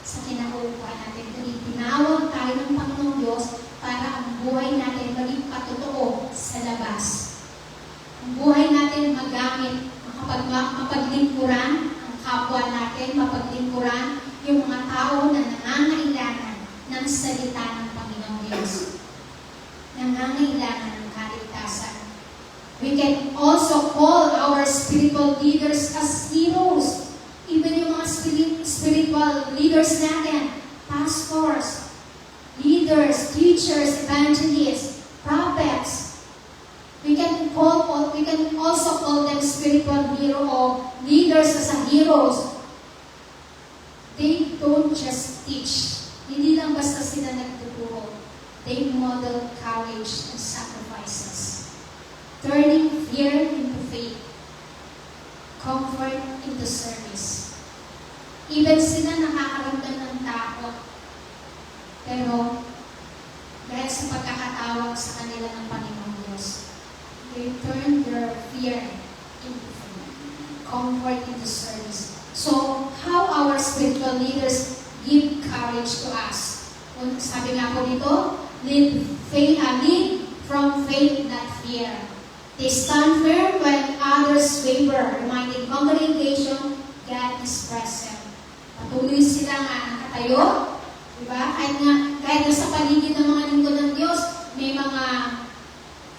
sa kinaupuan natin. Tinawag tayo ng Panginoong Diyos para ang buhay natin maging patotoo sa labas. Ang buhay natin magamit, mapaglingkuran ang kapwa natin, mapaglingkuran yung mga tao na nangangailangan ng salita ng Panginoong Diyos. Nangangailangan ng kaligtasan. We can also call our spiritual leaders as heroes. Even yung mga spiritual leaders natin, pastors, leaders, teachers, evangelists, prophets. We can also call them spiritual hero or leaders as heroes. They don't just teach. Hindi lang basta sila nagtuturo. They model courage and sacrifices. Turning fear into faith. Comfort into service. Even sila nakakaramdam ng takot. Pero, dahil sa pagkakatawag sa kanila ng Panginoong Diyos, they turn their fear into faith. Comfort into service. So, how our spiritual leaders give courage to us? Kung sabi nga po dito, lead from faith, not fear. They stand firm when others waver, reminding congregation God is present. Patuloy sila nga nakatayo, diba? Kahit sa paligid ng mga lingkod ng Diyos, may mga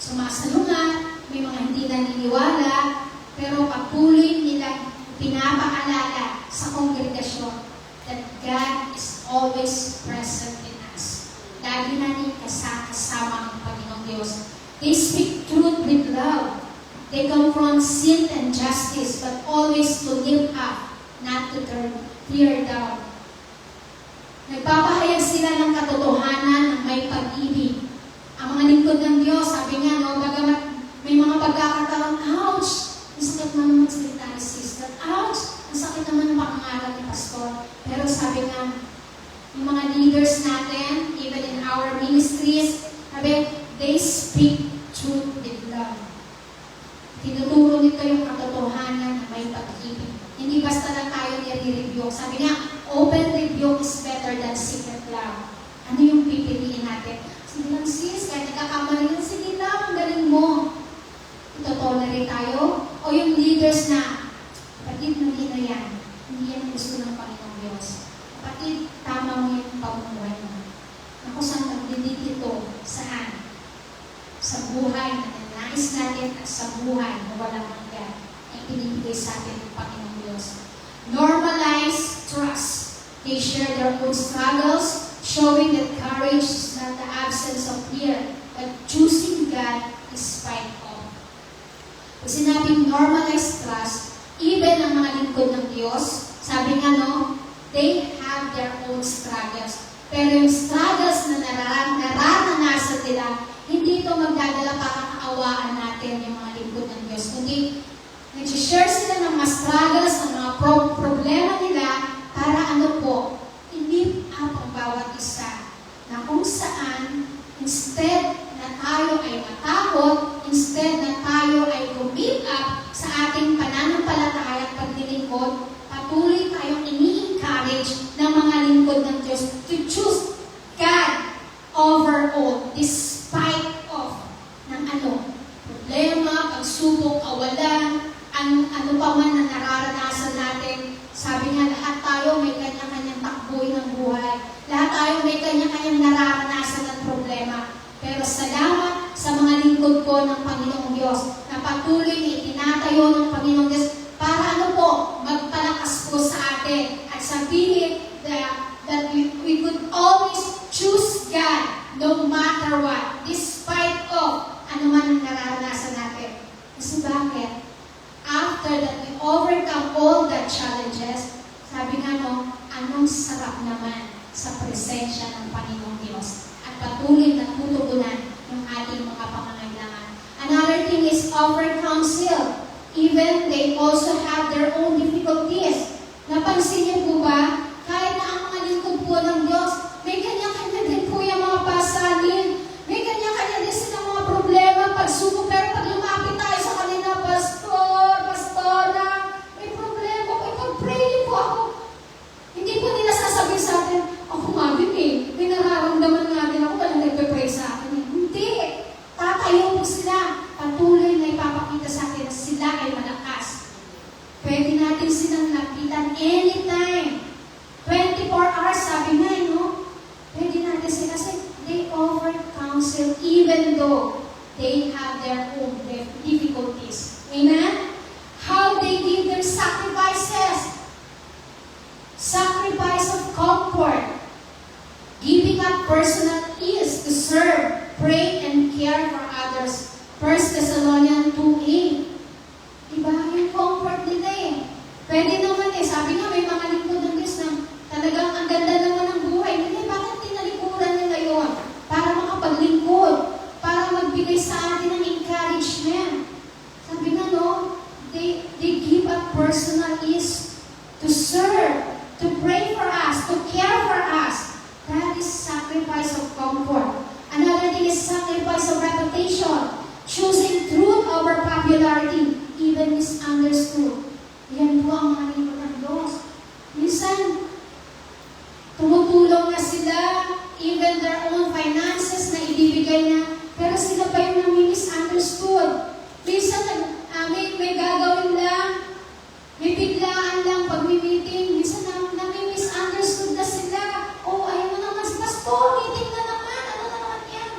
sumasalungat, may mga hindi naniniwala, pero patuloy nilang pinapaalala sa kongregasyon that God is always present in us. Lagi natin kasama ang Panginoong Diyos. They speak truth with love. They confront sin and justice, but always to lift up, not to tear down. Nagpapahayag sila ng katotohanan ng may pag-ibig. Ang mga lingkod ng Diyos, sabi nga, bagamat may mga pagkakataon, ouch! Ang sakit naman magsalita ni sister. Ouch! Ang sakit naman ng pangangaral ni pastor. Pero sabi nga, yung mga leaders natin, even in our ministries, they speak truth with love. Tinuturo nito yung katotohanan na may pag-ibig. Hindi basta lang tayo nire-review. Sabi nga, open review is better than secret love. Ano yung pipiliin natin? Sige lang sis, kahit nagkakamali lang, sige lang, ang galing mo. Ito-tolerate tayo? O yung leaders na, kapatid, mali na yan. Hindi yan gusto ng Panginoong Diyos. Kapatid, tama mo yung pamumuhay mo. Ako saan nagdidig ito? Saan? Sa buhay na nais natin at sa buhay na walang hanggan ay pinibigay sa atin ng Panginoong Diyos. Normalize trust. They share their own struggles, showing that courage is not the absence of fear, but choosing God in spite of. Pag sinabing normalize trust, even ang mga lingkod ng Diyos, sabi nga they have their own struggles. Pero yung struggles na nararanasan nila, hindi ito magdadala para kaawaan natin yung mga lingkod ng Diyos. Kundi, nag-share sila ng mga struggles, ng mga problema nila, para i-lift up ang bawat isa. Na kung saan, instead na tayo ay matakot, instead na tayo ay give up, ating pananampalataya at paglilingkod, patuloy tayong ini-encourage ng mga lingkod ng Diyos to choose God over all, despite of ng problema, pagsubok, kawalan, ano pa man na nararanasan natin. Sabi nga, lahat tayo may kanya-kanyang takboy ng buhay. Lahat tayo may kanya-kanyang nararanasan ng problema. Pero salamat sa mga lingkod ko ng Panginoong Diyos na patuloy na itinatayo ng Panginoong Diyos para magpalakas po sa atin at sabihin that we could always choose God no matter what, despite of ano man ang nararanasan natin. Kasi bakit? After that we overcome all the challenges, sabi nga anong sarap naman sa presensya ng Panginoong Diyos at patuloy na tutugunan yung ating mga pangangailangan. Another thing is our counsel. Even they also have their own difficulties. Napansin niyo po ba? Kahit na ang mga lingkod po ng Diyos, may kanya-kanya din po yung mga pasalin. May kanya-kanya din silang mga problema, pagsubok. Pero pag lumapit tayo sa kanila, Pastora, may problema ko. Ipag-pray po ako. Hindi po nila sasabihin sa atin, ako nga din may nararamdaman nga din ako, walang nagpe-pray sa akin. Hindi. Tatayo po sila. Patuloy na ipapakita sa atin na sila ay malakas. Pwede natin silang lapitan anytime. 24 hours, sabi nga, Pwede natin sila kasi they offer counsel even though they have their own difficulties. Amen? How they give their sacrifices. Sacrifice of comfort. Giving up personal ease to serve, pray, and care for others. 1 Thessalonians 2:8. Diba? Yung comfort nila Pwede naman sabi nga may mga lingkod ng Diyos na talagang ang ganda naman ng buhay nila. Bakit tinalikuran nila yun? Para makapaglingkod. Para magbigay sa atin ng encouragement. Sabi nga they give up personal ease to serve, to pray for us, to care for us. That is sacrifice of comfort. Another thing is sacrifice of reputation. Choosing truth over popularity, even misunderstood. Yan po ang mga lingkod ng Diyos. Minsan, tumutulong na sila, even their own finances na ibibigay na, pero sila pa yung nami-misunderstood. Minsan, may gagawin lang, may biglaan lang pag may meeting, minsan nami-misunderstood na sila. Ayaw mo naman, Pastor, meeting na naman, ano na naman yan?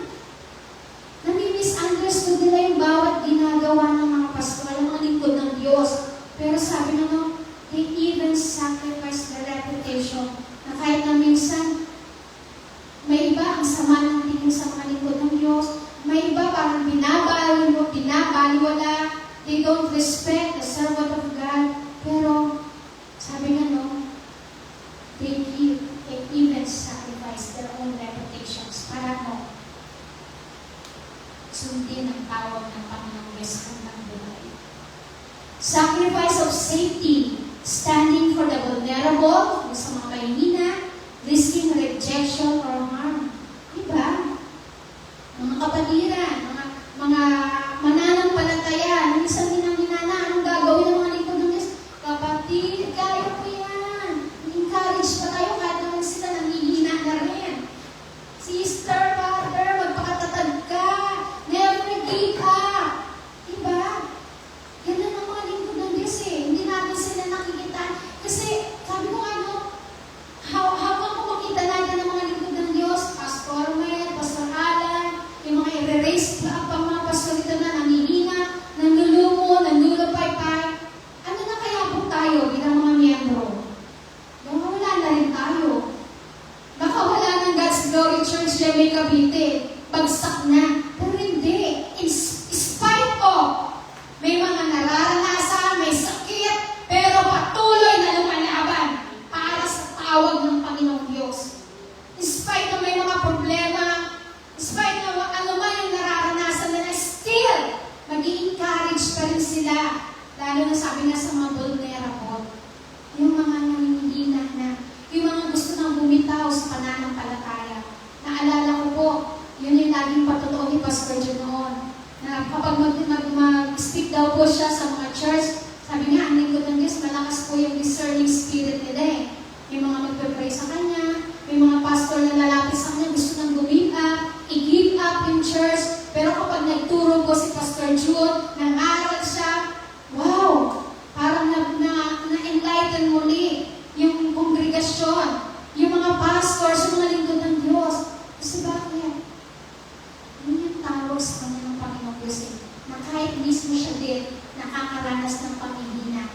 Nami-misunderstood nila yung bawat ginagawa ng mga pastor, ng mga lingkod ng Diyos. Pero sabi they even sacrifice their reputation na kahit na minsan may iba ang sama ng tingin sa mga lingkod ng Diyos, may iba parang binabaliwala, they don't respect the servant of God. Pero sabi nga they give, they even sacrifice their own reputations para sundin ang tawag ng Panginoong Diyos ng buhay. Sacrifice of safety, standing for the vulnerable, sa mga mahihina, risking rejection or harm. Diba? Mga kapatiran, mga mananampalataya, minsan din ang hinana, anong gagawin ng mga lingkod ng Diyos? Kapatid, kaya po yan. Encourage pa tayo kahit naman sila nanghihina na rin. Sister, brother, magpakatatag ka. Never give up. Diba? Ganun ang mga lingkod ng Diyos Hindi natin sila nakikita. Kasi, sabi ko habang makita natin ang mga lingkod ng Diyos, Pastor Med, Pastor Alan, yung mga i-raise up ang mga pastor dito na nanghihina, nanlulumo, nanlulupay-pay. Ano na kaya po tayo bilang mga miyembro? Wala na rin tayo. Baka wala ng God's Glory Church dyan may Cavite. Bagsak na. Pero hindi. In spite of may mga nararanasan, may sakit, pero patuloy na lumalaban para sa tawag ng Panginoong Diyos. In spite of may mga problema, in spite of ano man yung nararanasan nila, still, mag-i-encourage pa rin sila. Lalo na sabi nga sa mga vulnerable, yung mga nanghihina na, yung mga gusto nang bumitaw sa pananampalataya. Naalala ko po, yun yung laging patutuo ni Pastor John noon. Na kapag mag-speak daw po siya sa mga church, po yung discerning spirit nila eh. May mga magpe-pray sa kanya, may mga pastor na lalapit sa kanya, gusto nang give up, i-give up yung church. Pero kapag nagturo po si Pastor Jude, nang-aral siya, wow! Parang na-enlighten muli yung kongregasyon, yung mga pastors, yung mga lingkod ng Diyos. Kasi bakit? Yun yung tawag sa kanya ng Panginoon Diyos eh, na kahit mismo siya din nakakaranas ng pamihina.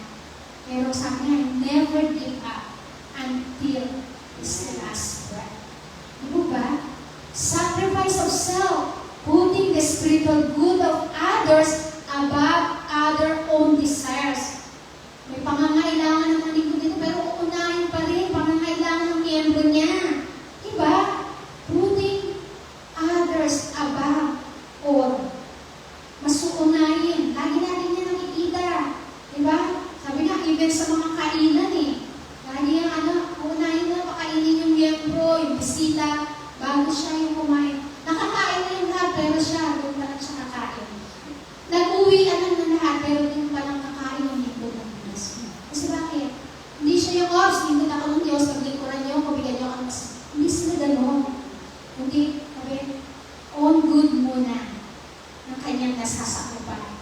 Pero sa kanya, never give up until his last breath. Di ba? Sacrifice of self, putting the spiritual good of others above other own desires. May pangangailangan ng lingkod dito, pero uunahin pa rin pangangailangan ng miyembro niya. Diba? Putting others above all. Mas uunahin. Lagi natin yan nakikita. Diba? Sabi nga, even sa mga kainan eh. Lagi yung uunahin na pakainin yung miyembro, yung bisita, bago siya yung kumain. Nakakain na yung lahat, pero siya, doon pa lang siya kakain. Nag-uwian na lahat, pero doon pa lang kakain yung lingkod ng Diyos. Kasi bakit? Hindi siya yung, lingkod ako ng Diyos, paglingkuran niyo, pabigyan niyo ako. Hindi sila gano'n. Hindi, sabi, on good muna ng kanyang nasasakupan.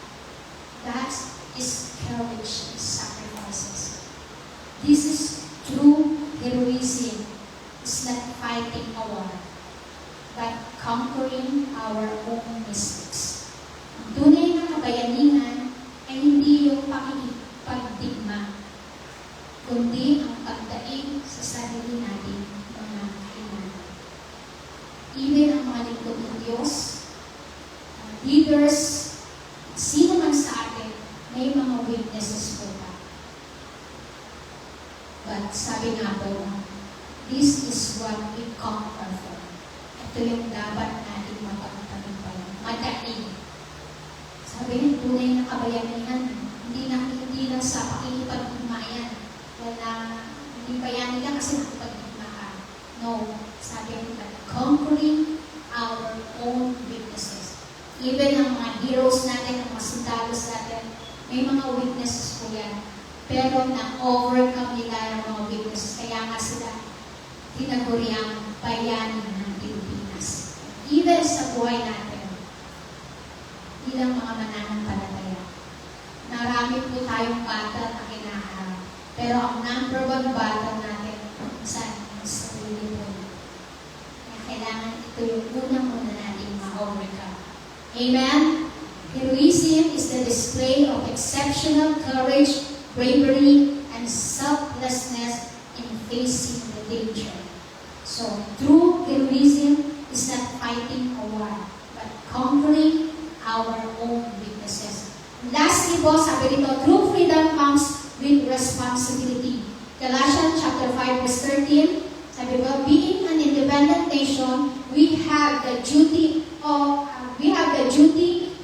That is courage and sacrifices. This is true heroism. It's not fighting a war, but conquering our own mistakes. Ang tunay na kabayanihan ay hindi yung pakikipagdigma, kundi ang pagdaig sa sarili natin mga kailangan. Even ang mga lingkod ng Diyos, leaders, sino man sa atin, may mga weaknesses po ba. But sabi nga po, this is what we conquer for. Ito yung dapat natin mapagtagumpayan. Madaig. Sabi ng tunay na kabayanihan, hindi lang sa pakikipag-ugma yan. Hindi bayani ka kasi nakipag-ugma ka. No. Sabi ng conquering our own weaknesses. Even ang mga heroes natin, ang mga sundalos natin, may mga weaknesses po yan. Pero na-overcome nila ang mga weaknesses. Kaya nga sila tinaguri ang bayani ng Pilipinas. Even sa buhay natin, bilang mga mananampalataya. Marami po tayong battle na kinaharap. Pero ang number one battle natin, saan? Sa sarili po. Kaya kailangan ito yung unang-una natin ma-overcome. Amen? Heroism is the display of exceptional courage, bravery, and selflessness in facing the danger. So, true heroism is not fighting a war, but conquering our own weaknesses. And lastly po, sabi dito, true freedom comes with responsibility. Galatians chapter 5 verse 13, sabi po, being an independent nation, we have the duty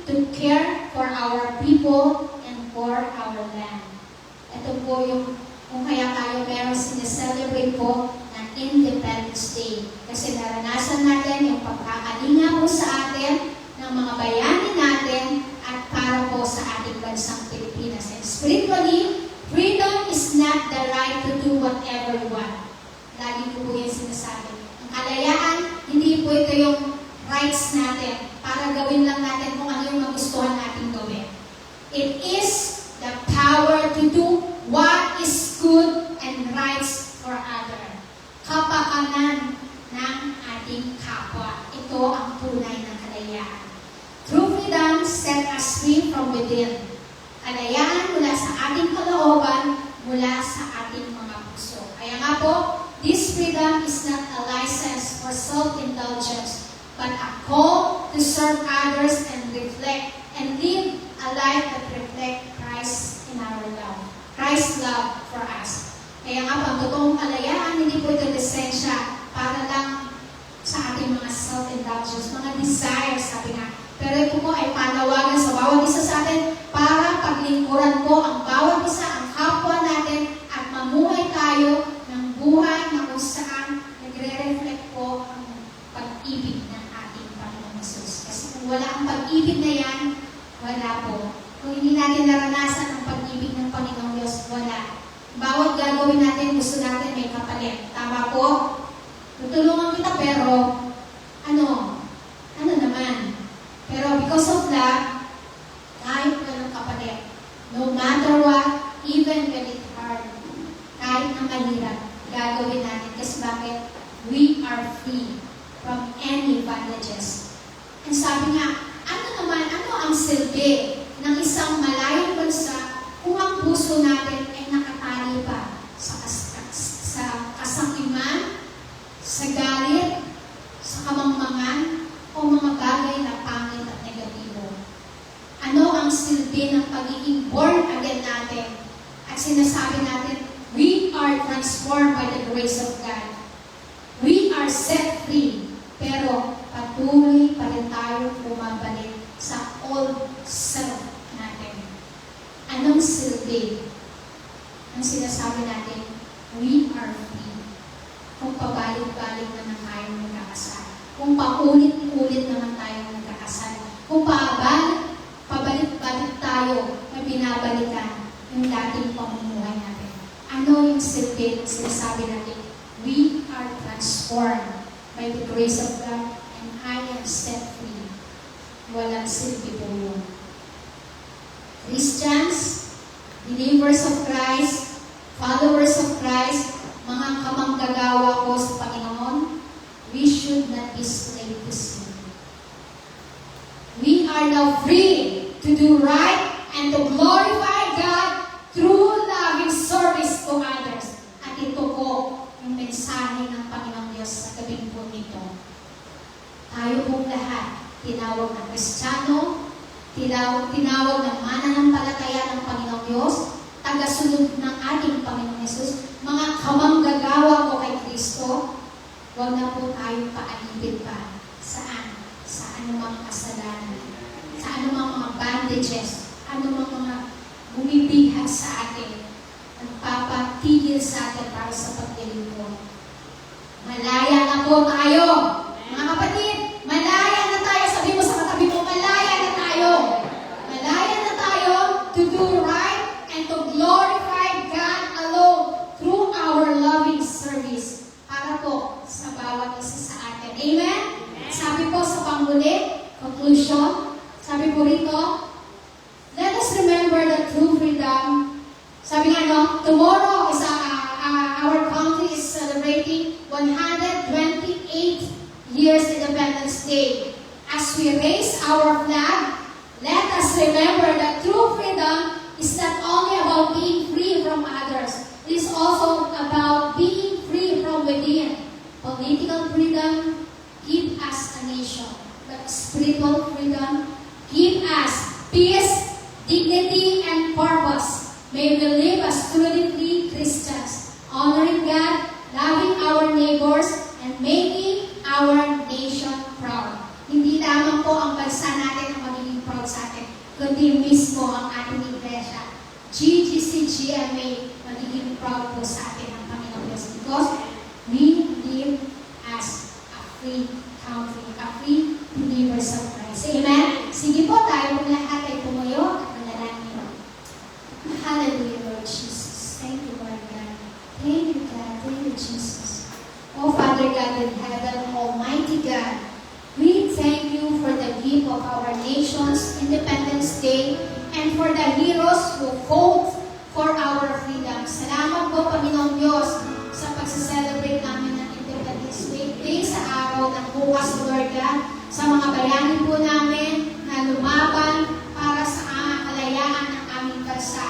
to care for our people and for our land. Ito po yung kung kaya tayo meron sineselebrate po ng Independence Day. Kasi naranasan natin yung pagkakalinga po sa atin ng mga bayani natin at para po sa ating bansang Pilipinas. And spiritually, freedom is not the right to do whatever you want. Lagi ko po yan sinasabi. Ang kalayaan, hindi po ito yung rights natin para gawin lang natin kung ano yung magustuhan natin gawin. It is the power to do what is good and right for others. Kapakanan ng ating kapwa. Ito ang tunay ng kalayaan. True freedom set us free from within. Kalayaan mula sa ating kalooban, mula sa ating mga puso. Kaya nga po, this freedom is not a license for self-indulgence, but a call to serve others and reflect and live a life that reflects Christ in our love. Christ's love for us. Kaya nga po, ang totoong kalayaan, hindi po ito lisensya para lang sa ating mga self-indulgence, mga desires, sabi nga. Pero ito po ay panawagan sa bawat isa sa atin para paglingkuran po ang bawat isa, ang kapwa natin, at mamuhay tayo ng buhay na kung saan nagre-reflect po ang pag-ibig ng ating Panginoon Jesus. Kasi kung wala ang pag-ibig na yan, wala po. Kung hindi natin naranasan ang pag-ibig ng Panginoong Diyos, wala. Bawat gagawin natin, gusto natin may kapalit. Tama po? Tutulungan kita pero, ano naman. Pero because of that, kahit walang kapalit, no matter what, even when it's hard, kahit na mahirap, gagawin natin. Kasi bakit? We are free from any bondages. And sabi nga, ano ang silbi ng isang malayong bansa kung ang puso natin ay nakatali pa sa kasakiman, sa galit, sa kamangmangan, o mga bagay na pangit at negatibo. Ano ang silbi ng pagiging born again natin? At sinasabi natin, we are transformed by the grace of God. We are set free, pero patuloy pa rin tayo bumabalik sa old self natin. Anong silbi? Ang sinasabi natin, we are free. Kung pabalik-balik naman tayo nagkakasal. Kung paulit-ulit naman tayo nagkakasal. Kung pabalik-balik tayo na binabalikan yung dating pamumuhay natin. Ano yung silbi ng sinasabi natin? We are transformed by the grace of God and I am set free. Walang silbi po yun. Christians, believers of Christ, followers of Christ, mga kamanggagawa ko sa Panginoon, we should not be slave to sin. We are now free to do right and to glorify God through loving service to others. At ito po yung mensahe ng Panginoong Diyos sa gabing po nito. Tayo pong lahat, tinawag na Kristiyano, tinawag na mananampalataya ng Panginoong Diyos, tagasunod ng ating Panginoong Yesus, mga kamanggagawa ko kay Kristo, huwag na po tayong paalipin pa. Saan? Sa anumang kasalanan, sa anumang mga bandages, anumang mga bumibihag sa atin, nagpapatigil sa atin para sa paglilingkod. Malaya na po tayo. Mga kapatid, malaya na tayo. Sabi mo sa katabi mo, malaya na tayo. Malaya na tayo to do right and to glorify God alone through our loving service para po sa bawat isa sa atin. Amen? Sabi po sa panghuli, conclusion, sabi po rito, let us remember the true freedom. Sabi nga, tomorrow is our country is celebrating 128 years Independence Day. As we raise our flag, let us remember that true freedom is not only about being free from others, it is also about being free from within. Political freedom give us a nation, but spiritual freedom give us peace, dignity, and purpose. May we live as truly free Christians, honoring God, loving our neighbors, and making our nation proud. Hindi lamang po ang bansa natin ang magiging proud sa atin, kundi mismo ang ating iglesia. GGC-GMA magiging proud po sa atin ang Panginoon Diyos because we live as a free country, a free believers of Christ. Amen? Sige po, tayo po lahat ay tumuyo at manalangin. Hallelujah, Lord Jesus. Thank you, Lord God. Thank you, God. Thank you, Jesus. Oh, Father God in heaven, Almighty God, we thank you for the gift of our nation's Independence Day and for the heroes who fought for our freedom. Salamat po, Panginoong Diyos, sa pag-celebrate namin ng Independence Day sa araw ng bukas, Lord God, sa mga bayani po namin na lumaban para sa kalayaan ng aming bansa.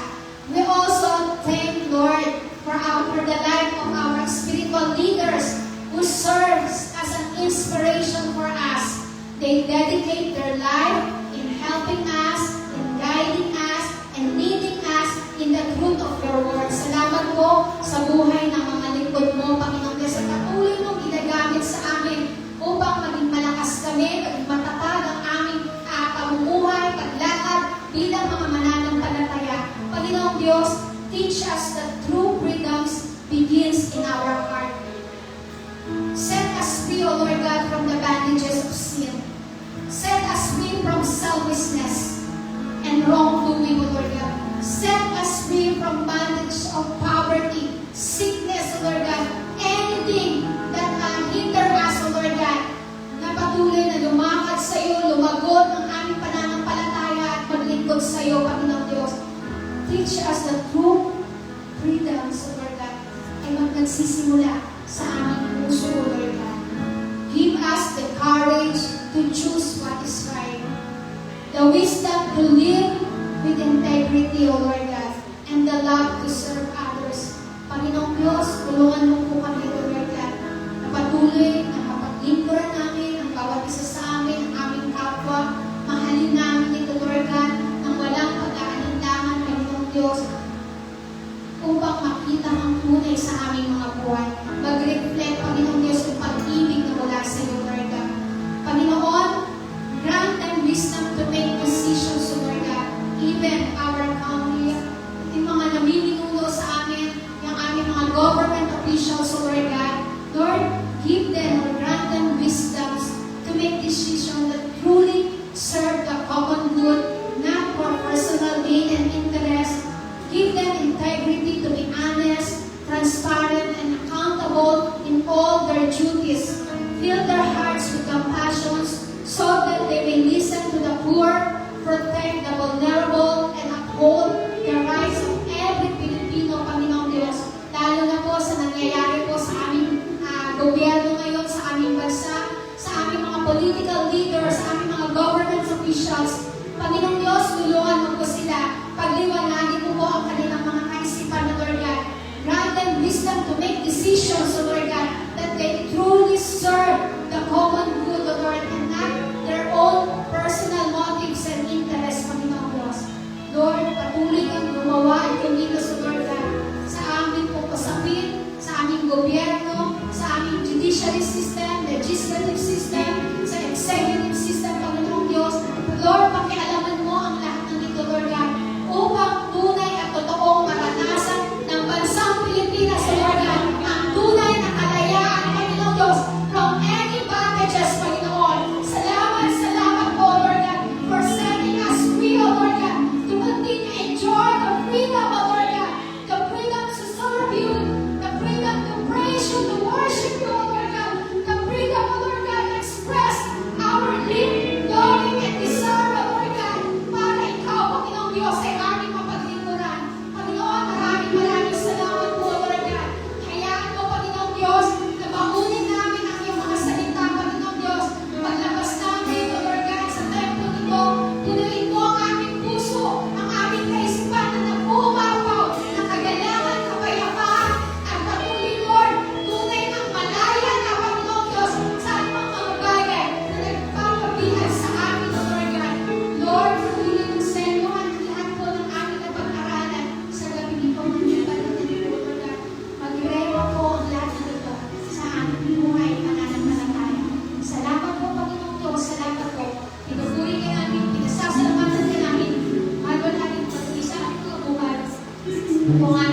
We also thank Lord for the life of our spiritual leaders who serves as an inspiration for us. They dedicate their life in helping us, in guiding us, and leading us in the truth of your word. Salamat po sa buhay ng mga lingkod mo, Panginoon Diyos, sa patuloy mong ginagamit sa amin upang maging malakas kami, maging matatag ang aming pamumuhay, paglakad bilang mga mananampalataya. Panginoong Diyos, teach us that true freedoms begins in our heart. Set us free, O Lord God, from the bandages of sin. Set us free from selfishness and wrongdoing, O Lord God. Set us free from bondage of poverty teach us the true freedom, so Lord God, ay nagsisimula sa aming puso, Lord God. Give us the courage to choose what is right, the wisdom to live with integrity, O Lord God, and the love to serve others. Panginoong Diyos, tulungan mo po kami, O Lord God, na patuloy na mapaglingkuran namin ang bawat isa sa amin, ang aming kapwa. Mahalin namin ito, Lord God, nang walang pag-aalinlangan, Panginoong Diyos, upang makita ang tunay sa aming mga buhay. Mag-reflect, Panginoong Diyos, yung pag-ibig na mula sa iyo, Lord God. Panginoon, grant them wisdom to make decisions, Lord God, even our country, yung mga namiminuno sa amin, yung aming mga government officials, Lord God. Lord, give them or grant them wisdoms to make decisions that truly serve the common good, not for personal gain and interest. Give them integrity to be honest, transparent, and accountable in all their duties. Fill their hearts with compassion so that they may listen to the poor, protect the vulnerable, and uphold the rights of every Pilipino, Panginoong Diyos. Lalo na po sa nangyayari po sa aming gobyerno ngayon, sa aming bansa, sa aming mga political leaders, sa aming mga government officials. Panginoong Diyos, tulungan mo po sila. Pagliwanagin mo po ang kanilang mga kaisipan na, Lord God. Grant them wisdom to make decisions, O Lord God, that they truly serve the common good, O Lord, and not their own personal motives and interests, Panginoong Diyos. Lord, patuloy kang gumawa at kumilos, O Lord God, sa aming pupasapin, sa aming gobyerno, sa aming judiciary system, legislative system, sa executive system, Panginoong Diyos. Lord, pakialaman mo ang lahat ng ito, Lord God, upang tunay at totoong maranasan ng bansang Pilipinas, Lord God, ang tunay na kalayaan, Panginoong Diyos, from any bondages, Panginoon. Salamat po, Lord God, for setting us free, O Lord God, to continue to enjoy the freedom, O Lord God, the freedom to serve you, the freedom to praise you, to worship you, O Lord God, the freedom, O Lord God, to express our living, longing, and desire, O Lord God, para ikaw, Panginoong Diyos, ay aming mapaglingkuran. Panginoon, maraming salamat po, Lord God. Hayaan mo, Panginoong Diyos, na baunin namin ang iyong mga salita, Panginoong Diyos. Paglabas namin, O Lord God, sa templo nito, punuin mo ang aming puso, ang aming kaisipan na nag-uumapaw ng kagalangan, kapayapaan, at patuloy, Lord, tunay ng malaya na, Panginoong Diyos, sa anumang mga bagay na nagpapabihan sa amin, O Lord God. Lord, patuloy ng selo ang lahat po ng aming napag-aralan sa gabi nito, mga kapatid po, Lord God. Magrewa po ang lahat ng ito sa aming buhay pananampalataya. Salamat po, Panginoong Diyos. Salamat po. Pinupuri ka namin, pinasasalamatan ka namin. Mahal natin patuloy sa aming kabuhay. Po nga